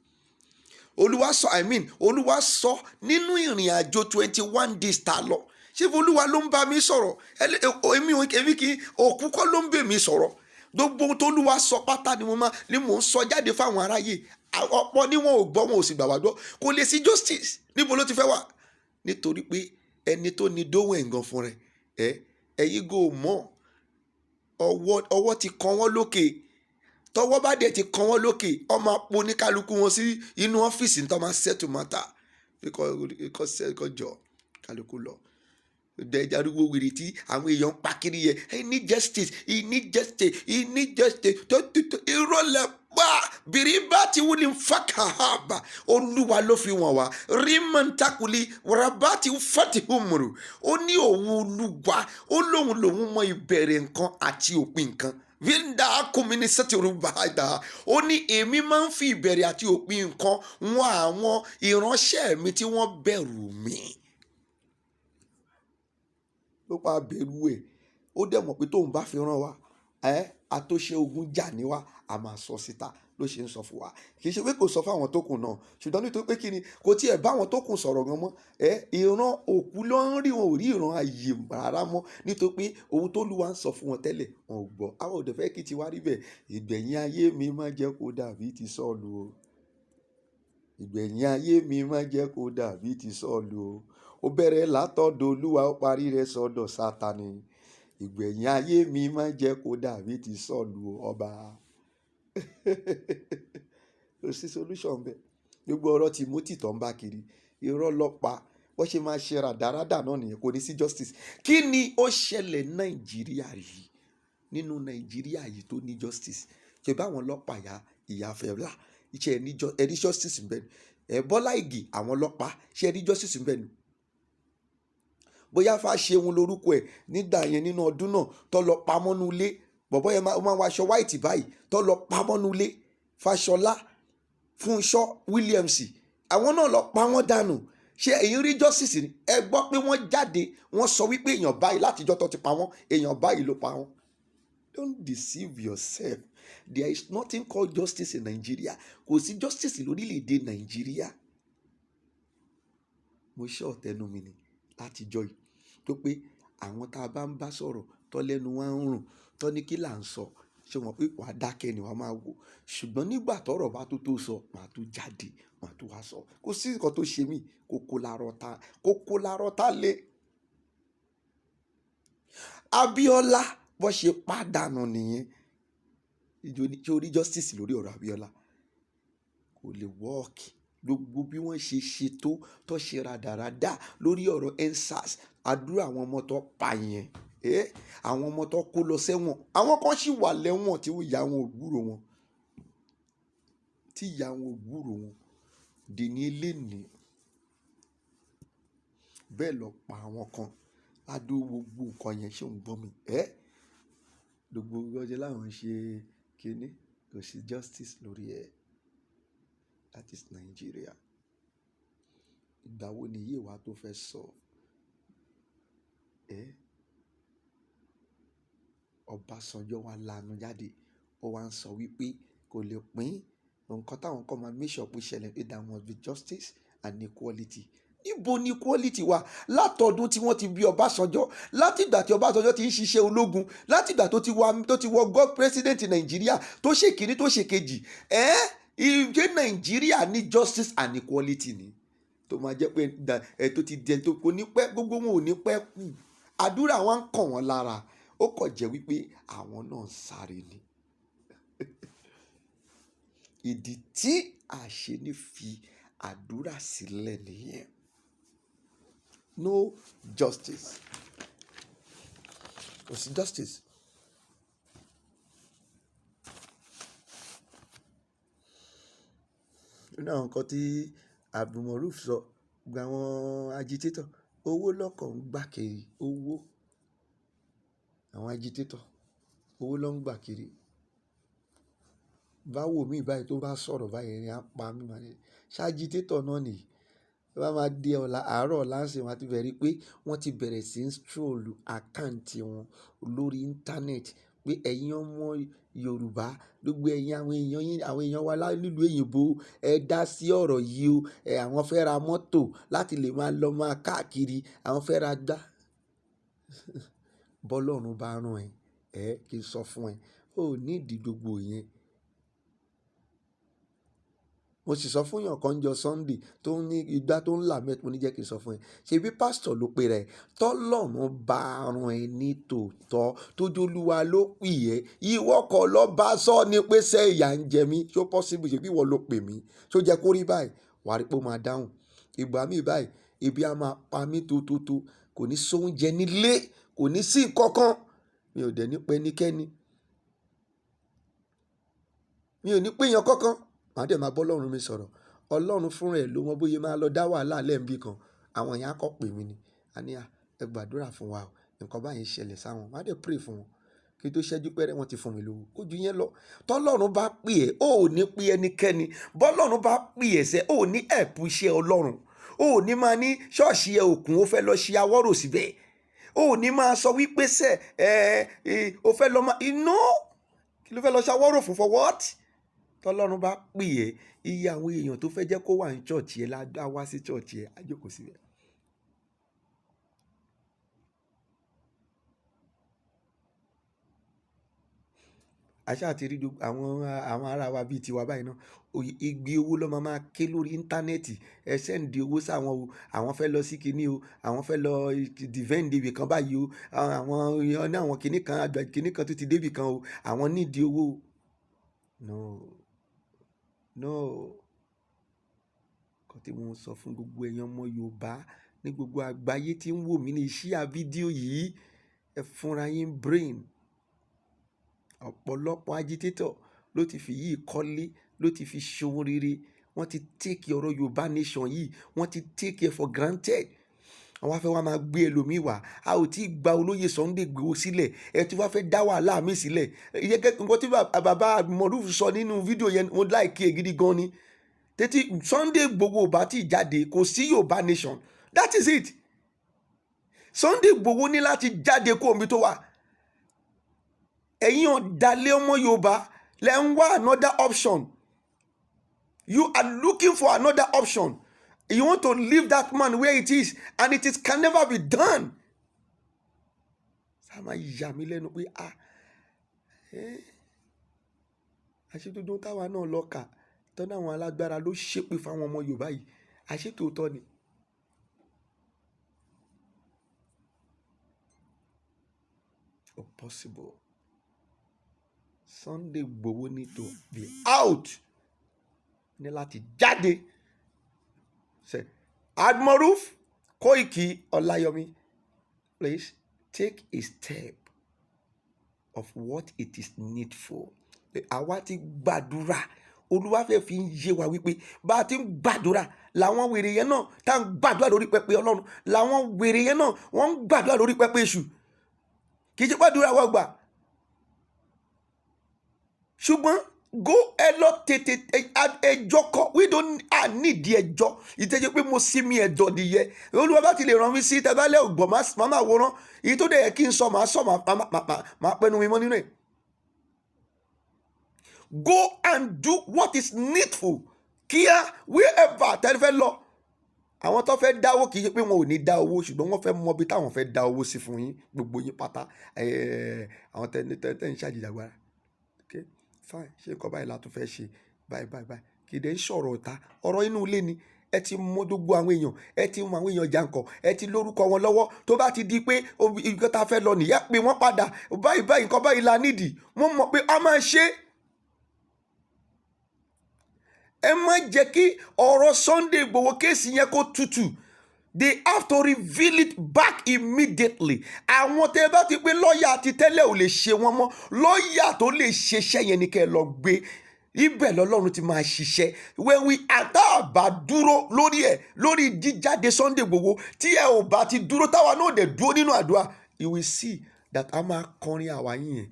Olúwa sọ nínú ìrìn àjò 21 days tá lọ. Ṣé Olúwa ló ń bá mi sọ̀rọ̀? Èmi kì í, òkú kọ́ ló ń bè mí sọ̀rọ̀. Gbogbo ohun tó Olúwa sọ pátá ni mò ń sọ jáde fáwọn aráyé. Ọ̀pọ̀ ni wọn ò gbọ́, wọn ò sì gbà wá gbọ́. Kò lè sí justice. Níbo ló ti fẹ́ wà? Nítorí pé ẹni tó ní dóhùn ẹ̀ngàn fún rẹ̀, ẹ̀yin gò mọ̀, ọwọ́ ti kan wọ́n lókè. Tọwọ́ bá dẹ̀ ti kan wọ́n lókè, ọmọ apò ní kálukú wọn sí inú ọ́fíìsì tó máa settle matter. Kọ́ jọ kálukú lọ. Dẹ̀jà arúgbó wèrè tí àwọn èèyàn ń pa kiri yẹn, he need justice. Ìrọ̀lẹ́ pa bìrìbá tí wọ́n ní fàkàhàbà. Olúwa ló fi wọ̀n wá. Rímọ̀ntakùlì wàràbá tí fàtìhùmùrù. Ó ní òun Olúwa, ó lòun mọ ìbẹ̀rẹ̀ nǹkan àti òpin nǹkan. Vinda akumini sẹ́tìrúbà àìdá. Ó ní èmi máa ń fi ìbẹ̀rẹ̀ àti òpin nǹkan wọn àwọn ìránṣẹ́ mi tí wọ́n bẹ̀rù mi. Ló pa bẹ̀rù ẹ̀. Ó dẹ̀ mọ̀ pé tóun bá fi rán wa, àtòṣe ogun jà ní wa, a máa sọ síta ló ṣe ń sọ fún wa. Kì í ṣe pé kò sọ fún àwọn tó kù náà, ṣùgbọ́n nítorí pé kí ni kò tiẹ̀ bá àwọn tó kù sọ̀rọ̀ gan mọ́. Ìran òkú ló ń rí, wọn ò rí ìran ayé rárá mọ́, nítorí pé ohun tó Olúwa ń sọ fún wọn tẹ́lẹ̀ wọn ò gbọ́. Àwọn ò dẹ̀ fẹ́ kí tiwa rí bẹ́ẹ̀. Ìgbẹ̀yìn ayé mi má jẹ́ kó dàbí ti Sọ́ọ̀lù o. Ìgbẹ̀yìn ayé mi má jẹ́ kó dàbí ti Sọ́ọ̀lù o. Ó bẹ̀rẹ̀ látọ̀dọ̀ Olúwa, ó parí rẹ̀ sọ́dọ̀ Sátánì. Ìgbẹ̀yìn ayé mi má jẹ́ kó dàbí ti Sọ́ọ̀lù ọba. Kò sí solution bẹ́ẹ̀. Gbogbo ọ̀rọ̀ Timothy tó ń bá kiri, irọ́ lọ́pa. Wọ́n ṣe máa ṣe ràdàràdà náà nìyẹn, kò ní sí justice. Kí ni ó ṣẹlẹ̀ Nàìjíríà yìí? Nínú Nàìjíríà yìí tó ní justice. Ṣé báwọn ọlọ́pàá ìyá Fẹ́lá, ṣé ẹ ní justice ń bẹ ni? Bọ́lá Ìgè, àwọn ọlọ́pàá, ṣé ẹ ní justice ń bẹ ni? Bóyá Fáṣẹ̀hùn lórúkọ ẹ̀ nígbà yẹn nínú ọdún náà tó lọ pamọ́nú ilé, bọ̀bọ́ yẹn máa ń waṣọ white báyìí tó lọ pamọ́nú ilé. Fáṣọlá, Fúnṣọ́, Williams, àwọn náà lọ pa wọ́n dànù. Ṣé èyí rí justice ni? Ẹ gbọ́ pé wọ́n jáde, wọ́n sọ wípé èèyàn báyìí látijọ́ tó ti pa wọ́n, èèyàn báyìí ló pa wọ́n. Don't deceive yourself. There is nothing called justice in Nigeria. Kò sí justice lórílẹ̀‐èdè Nàìjíríà. Mo ṣe ọ̀tẹnu mi ni látijọ́ yìí tó pé àwọn tá a bá ń bá sọ̀rọ̀ tó lẹ́nu wá ń rùn tó ní kí là ń sọ, ṣé wọn pé wàá dákẹ́ ni wàá máa wò. Ṣùgbọ́n nígbà tọ́rọ̀ bá tó sọ, màá tó jáde, màá tó wá sọ. Kò sí nǹkan tó ṣe mí, kókó lárọ́ tá lé. Abíọ́lá bó ṣe pàdánù nìyẹn. Ìjọ orí justice lórí ọ̀rọ̀ Abíọ́lá kò lè wọ́ọ̀kì. Gbogbo bí wọ́n ṣe ṣètò tó ṣe ràdàràdà lórí ọ̀rọ̀ EndSARS, àdúrà àwọn ọmọ tó pa yẹn, àwọn ọmọ tó kó lọ sẹ́wọ̀n, àwọn kan sì wà lẹ́wọ̀n tí ìyá wọn ò gbúrò wọn, dè ní eléni. Bẹ́ẹ̀ lọ pa àwọn kan. Adó gbogbo nǹkan yẹn, ṣé ò ń gbọ́ mi? Gbogbo ọjọ́ láwọn ṣe kíní, kò sí justice lórí ẹ̀. That is Nigeria. ìgbà wo ni yìí wá tó fẹ́ sọ? Ọbásanjọ́ wa lanu jáde, ó wá ń sọ wípé kò lè pín nǹkan táwọn kan máa make sure pé ṣẹlẹ̀ pé there must be justice and equality. Níbo ni equality wà? Látọdún tí wọ́n ti bí Ọbásanjọ́, láti ìgbà tí Ọbásanjọ́ ti ń ṣiṣẹ́ ológun, láti ìgbà tó ti wọ god president Nàìjíríà, tó ṣe kìíní tó ṣe kejì, ìjẹ́ Nàìjíríà ní justice and equality ni tó máa jẹ́ pé tó ti dẹ tó kò ní pẹ́, gbogbo wọn ò ní pẹ́ kú. Àdúrà wọn ń kàn wọ́n lára, ó kàn jẹ́ wípé àwọn náà ń sáré ni. Ìdí tí àṣẹ ní fi àdúrà sílẹ̀ nìyẹn. No justice. Kò sí justice. Nínú àwọn nǹkan tí Abdulmoruf sọ, gba àwọn agitator, owó lọ́kàn ń gbà kiri, owó. Àwọn agitator, owó ló ń gbà kiri. Báwo mi báyìí tó bá sọ̀rọ̀ báyìí ni á pa mí máa ní. Ṣé agitator náà nìyí? Wọ́n máa di àárọ̀ ọ̀la ń sìn, wọ́n ti bẹ̀rẹ̀ pé wọ́n ti bẹ̀rẹ̀ sí ń stroll àkáǹtì wọn lórí íńtánẹ́ẹ̀tì pé ẹ̀yin ọmọ Yorùbá, gbogbo ẹ̀yin àwọn èèyàn wa nílùú òyìnbó, ẹ dá sí ọ̀rọ̀ yìí o. Àwọn fẹ́ ra mọ́tò láti lè máa káàkiri, àwọn fẹ́ ra gbá. Bọ́lọ́run bá rán kí n sọ fún ẹ, ó ní ìdí gbogbo yẹn. Mo sì sọ fún èèyàn kan jọ Sunday tó ní igbá tó ń là mẹ́tò, mo ní jẹ́ kí n sọ fún ẹ. Ṣebí pásítọ̀ ló pe rẹ̀, tọ́lọ́run bá rán ẹ ní tòótọ́, tójúlúwa ló pè ẹ́, ìwọ kọ́ lọ bá sọ ni pé ṣé ìyà ń jẹ mí, ṣó possible? Ṣebí ìwọ ló pè mí, ṣó jẹ́ kó rí báyìí? Wàá rí pé ó máa dáhùn. Ìgbà míì báyìí, ebi á máa pa mí tótótó, kò ní sóúnjẹ nílé, kò ní sí nǹkankan. Mi ò dẹ̀ ní pé ẹnikẹ́ni, mi ò ní pé èèyàn kankan. Màá dẹ̀ máa bọ́ Ọlọ́run mi sọ̀rọ̀. Ọlọ́run fúnra ẹ̀ ló mọ bóyá máa lọ dá wàhálà lẹ́ẹ̀mbí kan. Àwọn èèyàn á kọ́ pè mí ni. A ní ẹ gbàdúrà fún wa o, nǹkan báyìí ń ṣẹlẹ̀ sáwọn. Màá dẹ̀ pray fún wọn. Kí tó ṣẹ́jú pẹ́rẹ́ wọ́n ti fún mi lówó. Ó ju yẹn lọ. Tọ́lọ́run bá pè ẹ́, ó ò ní pé ẹnikẹ́ni. Bọ́lọ́run bá pè ẹ́ sẹ́, ó ò ní ẹ̀pù iṣẹ́ Ọlọ́run. Ó ò ní máa ní ṣọ́ọ̀ṣì ẹ òkun, ó fẹ́ lọ ṣe awọ́rò síbẹ̀. Ó ò ní máa sọ wípé sẹ́ ó fẹ́ lọ máa iná. Kí ló fẹ́ lọ ṣe awọ́rò fún, for what? Tọ́lọ́run bá pè ẹ́, iye àwọn èèyàn tó fẹ́ jẹ́ kó wà ní church yẹn á wá sí church yẹn, á jókòó síbẹ̀. Àṣà àti rí àwọn ará wa bíi tiwa báyìí náà, igbe owó ló máa ké lórí íńtánẹ́ẹ̀tì. Ẹ sẹ́ǹdì owó sáwọn o, àwọn fẹ́ lọ sí kinní o, àwọn fẹ́ lọ defend ibì kan báyìí o, àwọn kinní kan tó ti débì kan o, àwọn nídìí owó. No. Nǹkan tí mo ń sọ fún gbogbo èèyàn ọmọ Yorùbá ní gbogbo àgbáyé tí ń wò mí ní share fídíò yìí, ẹ fúnra yín brain. Ọ̀pọ̀lọpọ̀ agitator ló ti fi yìí kọ́lé, ló ti fi ṣòwò rere. Wọ́n ti take ọ̀rọ̀ Yorùbá nation yìí, wọ́n ti take it for granted. Àwọn afẹ́ wa máa gbé ẹlòmíì wá. A ò tí ì gba olóyè Sunday Igboho sílẹ̀, ẹ tí wá fẹ́ dá wàhálà mi sílẹ̀. Nǹkan tí bàbá Moruf sọ nínú fídíò yẹn, mo like ẹ gidi gan ni. Tètè Sunday Igboho bá ti jáde, kò sí Yorùbá nation. That is it. Sunday Igboho ní láti jáde kó omi tó wà. Ẹ̀yin ọ̀dàlẹ̀ ọmọ Yorùbá lẹ ń wá another option. You are looking for another option. You want to leave that man where it is, and can never be done. Sáà máa yà mí lẹ́nu pé àṣetòótọ́ táwa náà lọ́kà tọ́nà àwọn alágbára ló ṣépè fáwọn ọmọ Yorùbá yìí. Àṣetòótọ́ ni. Impossible. Sunday Igboho need to be out. Ní láti jáde. Say, Moruf, Koiki, Olayomi, please take a step of what it is needful. Àwa ti gbàdúrà, Olúwa fẹ́ fi ń yé wa wípé bá a ti ń gbàdúrà làwọn wèrè yẹn náà tá ń gbàdúrà lórí pẹpẹ Ọlọ́run, làwọn wèrè yẹn náà wọ́n ń gbàdúrà lórí pẹpẹ èṣù. Kì í ṣe gbàdúrà wọ́n gbà. Ṣùgbọ́n go ẹ lọ tètè ẹjọ́ kọ́, we don't need ẹjọ́ ìtẹ́jẹ́ pé mo sí mi ẹ̀dọ̀ nìyẹn. Olúwa bá ti lè ràn mí sí tẹ́bálẹ̀ ògbọ̀n máa wòran èyí tó dẹ̀ yẹ kí n sọ máa pẹnu mi mọ́ nínú ẹ̀. Go and do what is needful kíá wherever tẹ́lẹ̀ fẹ́ lọ. Àwọn tó fẹ́ dáwó kì í ṣe pé wọn ò ní dá owó, ṣùgbọ́n wọ́n fẹ́ mọ bí táwọn fẹ́ dá owó sí fún yín, gbogbo yín pátá. Àwọn tẹ́ ń ṣàjìjàgbara. Okay, fine, ṣé nǹkan báyìí la tún fẹ́ ṣe báyìí kì í dẹ̀ ń sọ̀rọ̀ ọ̀tá, ọ̀rọ̀ inú ilé ni. Ẹ ti mọ gbogbo àwọn èèyàn, ẹ ti mọ àwọn èèyàn jàǹkọ̀, ẹ ti lórúkọ wọn lọ́wọ́. Tó bá ti di pé nǹkan tá a fẹ́ lọ nìyá pé wọ́n padà báyìí nǹkan báyìí la nídìí, mo mọ̀ pé a máa ṣe. Ẹ má jẹ́ kí ọ̀rọ̀ Sunday Igboho kéèsì yẹn kó tutù. They have to reveal it back immediately. Àwọn tẹ́ bá ti pé lọ́ọ̀yà ti tẹ́lẹ̀ ò lè ṣe wọ́n mọ́, lọ́ọ̀yà tó lè ṣeṣẹ́ yẹn ni kẹ́ ẹ lọ gbé. Ibẹ̀ lọ́lọ́run ti máa ṣiṣẹ́. When we àtàbà dúró lórí jíjáde Sunday Igboho, tí ẹ ò bá ti dúró táwa náà dẹ̀ dúró nínú àdúrà, you will see that a máa kọrin àwa yín yẹn.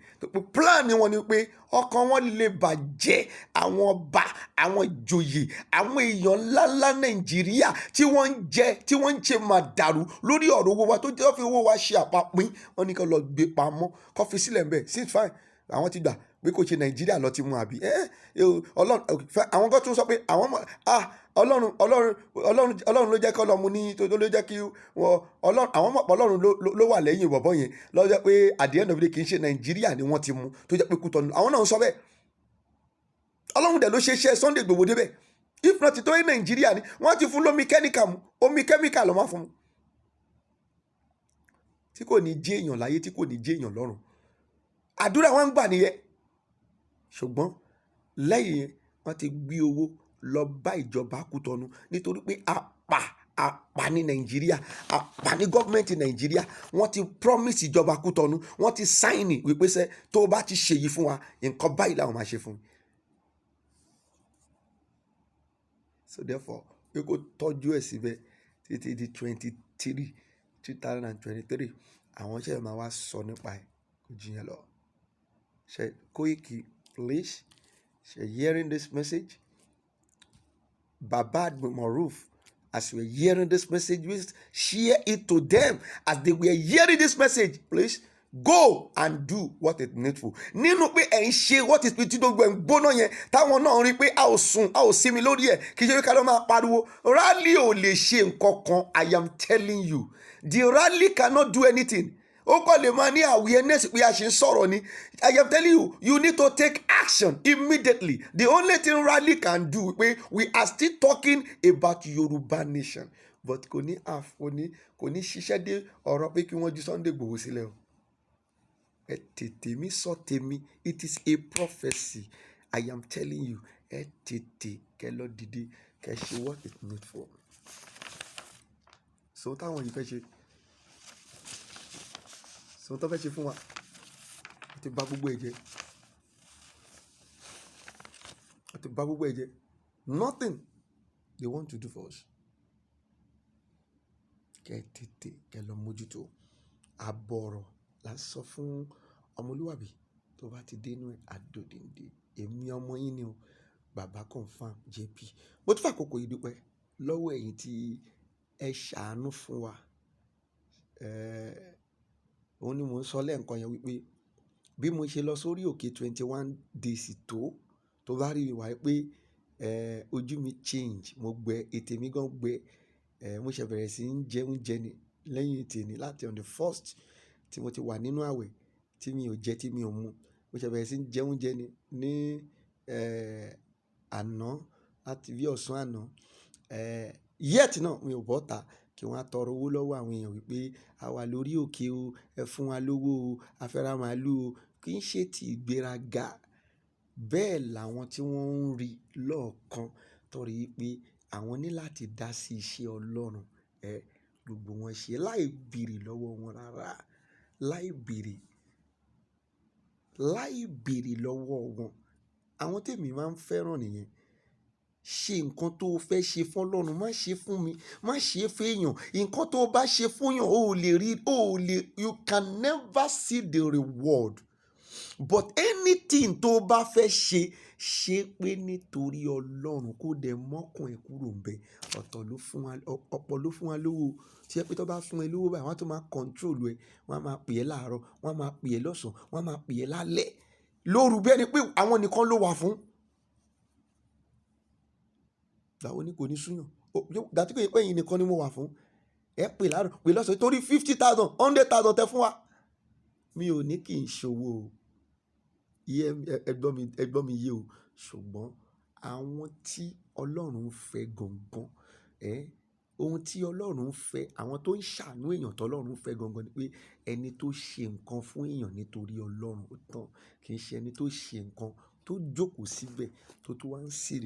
Plan ni wọn ni pé ọkàn wọn lè bàjẹ́, àwọn ọba, àwọn ìjòyè, àwọn èèyàn ńláńlá Nàìjíríà tí wọ́n ń ṣe màdàrú lórí ọ̀rọ̀ owó wa tó jẹ́ fi owó wa ṣe àpapín. Wọ́n ní kó lọ gbé pamọ́, kó fi sílẹ̀ ńbẹ̀. Sit fine, àwọn ti gbà pé kò ṣe Nàìjíríà lọ ti mú àbí. Àwọn kan tún sọ pé àwọn Ọlọ́run ló jẹ́ kí ọlọ́run ní tó ló jẹ́ kí àwọn mọ̀ pé Ọlọ́run ló wà lẹ́yìn ìbọ̀bọ̀ yẹn lọ́jọ́ pé at the end of the day kì í ṣe Nàìjíríà ni wọ́n ti mú tó jẹ́ pé Kútọ̀nù. Àwọn náà ń sọ bẹ́ẹ̀. Ọlọ́run dẹ̀ ló ṣe iṣẹ́ Sunday Igboho débẹ̀. If not tó yẹ Nàìjíríà ni wọ́n ti fún lómi kẹ́míkà mu, omi kẹ́míkà ló máa fún mu. Tí kò ní jẹ́ èèyàn láyé, tí kò ní jẹ́ èèyàn lọ́run. Àdúrà wọn ń gbà nìyẹn. Ṣùgbọ́n lẹ́yìn yẹn wọ́n ti gbé owó lọ bá ìjọba Kútọ̀nù nítorí pé àpà ní Nàìjíríà, àpà ní gọ́ọ̀mẹ̀ntì Nàìjíríà. Wọ́n ti promise ìjọba Kútọ̀nù, wọ́n ti sign wípé sẹ́ tó bá ti ṣèyí fún wa nǹkan báyìí làwọn máa ṣe fún un. So therefore pé kó tọ́jú ẹ̀ síbẹ̀ títí di 2023 àwọn iṣẹ́ máa wá sọ nípa ẹ̀ kò jù yẹn lọ. Ṣe Koiki, please, ṣe hearing this message. Baba Maruf, as you are hearing this message, please share it to them as they were hearing this message. Please go and do what is needful. Nínú pé ẹ̀ ń ṣe what is tí gbogbo ẹ̀ ń gbóná yẹn táwọn náà rí pé a ò sinmi lórí ẹ̀ kì í ṣe pé ká ló máa pariwo. Rally ò lè ṣe nǹkan kan. I am telling you, the rally cannot do anything. Ó kọ́ lè máa ní awareness pé a ṣe ń sọ̀rọ̀ ni. I am telling you, you need to take action immediately. The only thing rally can do pé we are still talking about Yoruba nation, but kò ní ṣiṣẹ́ dé ọ̀rọ̀ pé kí wọ́n ju Sunday Igboho sílẹ̀ o. Ẹ tètè mi sọ tèmi, it is a prophecy. I am telling you, ẹ tètè kẹ́ lọ dìde kẹ́ ṣe what it need for. So táwọn yìí fẹ́ ṣe. So tó fẹ́ ṣe fún wa, ó ti bà gbogbo ẹ̀ jẹ́. Nothing they want to do for us. Kẹ́ tètè kẹ́ lọ mójútó. Àbọ̀rọ̀ la sọ fún ọmọlúwàbí tó bá ti dé inú àdòdìndé. Èmi ọmọ yín ni o, Babaconfirm JP. Mo tún fàkókò yìí dúpẹ́ lọ́wọ́ ẹ̀yin tí ẹ ṣàánú fún wa. Òun ni mò ń sọ lẹ́ẹ̀kan yẹn wípé bí mo ṣe lọ sórí òkè 21 days tó bá rí wá pé ojú mi change, mo gbẹ, ètè mi gan gbẹ. Mo ṣe bẹ̀rẹ̀ sí ń jẹ oúnjẹ ni lẹ́yìn tèmi láti on the 1st tí mo ti wà nínú àwẹ̀ tí mi ò jẹ tí mi ò mu. Mo ṣe bẹ̀rẹ̀ sí ń jẹ oúnjẹ ni ní àná láti bí ọ̀sán àná. Yet náà mi ò bọ́ta kí wọ́n á tọrọ owó lọ́wọ́ àwọn èèyàn wípé a wà lórí òkè o, ẹ fún wa lówó o, a fẹ́ ra màálù o. Kì í ṣe ti ìgbéraga. Bẹ́ẹ̀ làwọn tí wọ́n ń rí lọ́ọ̀kan torí pé àwọn ní láti dá sí iṣẹ́ Ọlọ́run. Gbogbo wọn ṣe láì béèrè lọ́wọ́ wọn rárá. Láì béèrè lọ́wọ́ wọn. Àwọn tèmi máa ń fẹ́ràn nìyẹn. Ṣe nǹkan tó fẹ́ ṣe fún Ọlọ́run, má ṣe fún mi, má ṣe fún èèyàn. Nǹkan tó bá ṣe fún èèyàn o lè rí, you can never see the reward but anything tó bá fẹ́ ṣe pé nítorí Ọlọ́run, kó dẹ̀ mọ́kàn ẹ̀ kúrò ńbẹ̀. Ọ̀pọ̀ ló fún wa lówó, tí ẹ pé tó bá fún ẹ lówó báyìí, wọ́n á tún máa control ẹ. Wọ́n á máa pè ẹ́ láàárọ̀, wọ́n á máa pè ẹ́ lọ́sàn-án, wọ́n á máa pè ẹ́ lálẹ́, lóru, bẹ́ẹ̀ ni pé àwọn nìkan ló wà fún. Báwo ni kò ní súyàn? Dàtí pé ẹ̀yin nìkan ni mo wà fún. Ẹ pè láàárọ̀, pè lọ́sàn-án, torí 50,000, 100,000 tẹ fún wa. Mi ò ní kì í ṣòwò o. Ẹgbọ́n mi yé o. Ṣùgbọ́n àwọn tí Ọlọ́run ń fẹ́ gangan, ohun tí Ọlọ́run ń fẹ́, àwọn tó ń ṣàánú èèyàn tó Ọlọ́run ń fẹ́ gangan ni pé ẹni tó ṣe nǹkan fún èèyàn nítorí Ọlọ́run ó tán. Kì í ṣe ẹni tó ṣe nǹkan tó jókòó síbẹ̀ tó wá ń sèrè.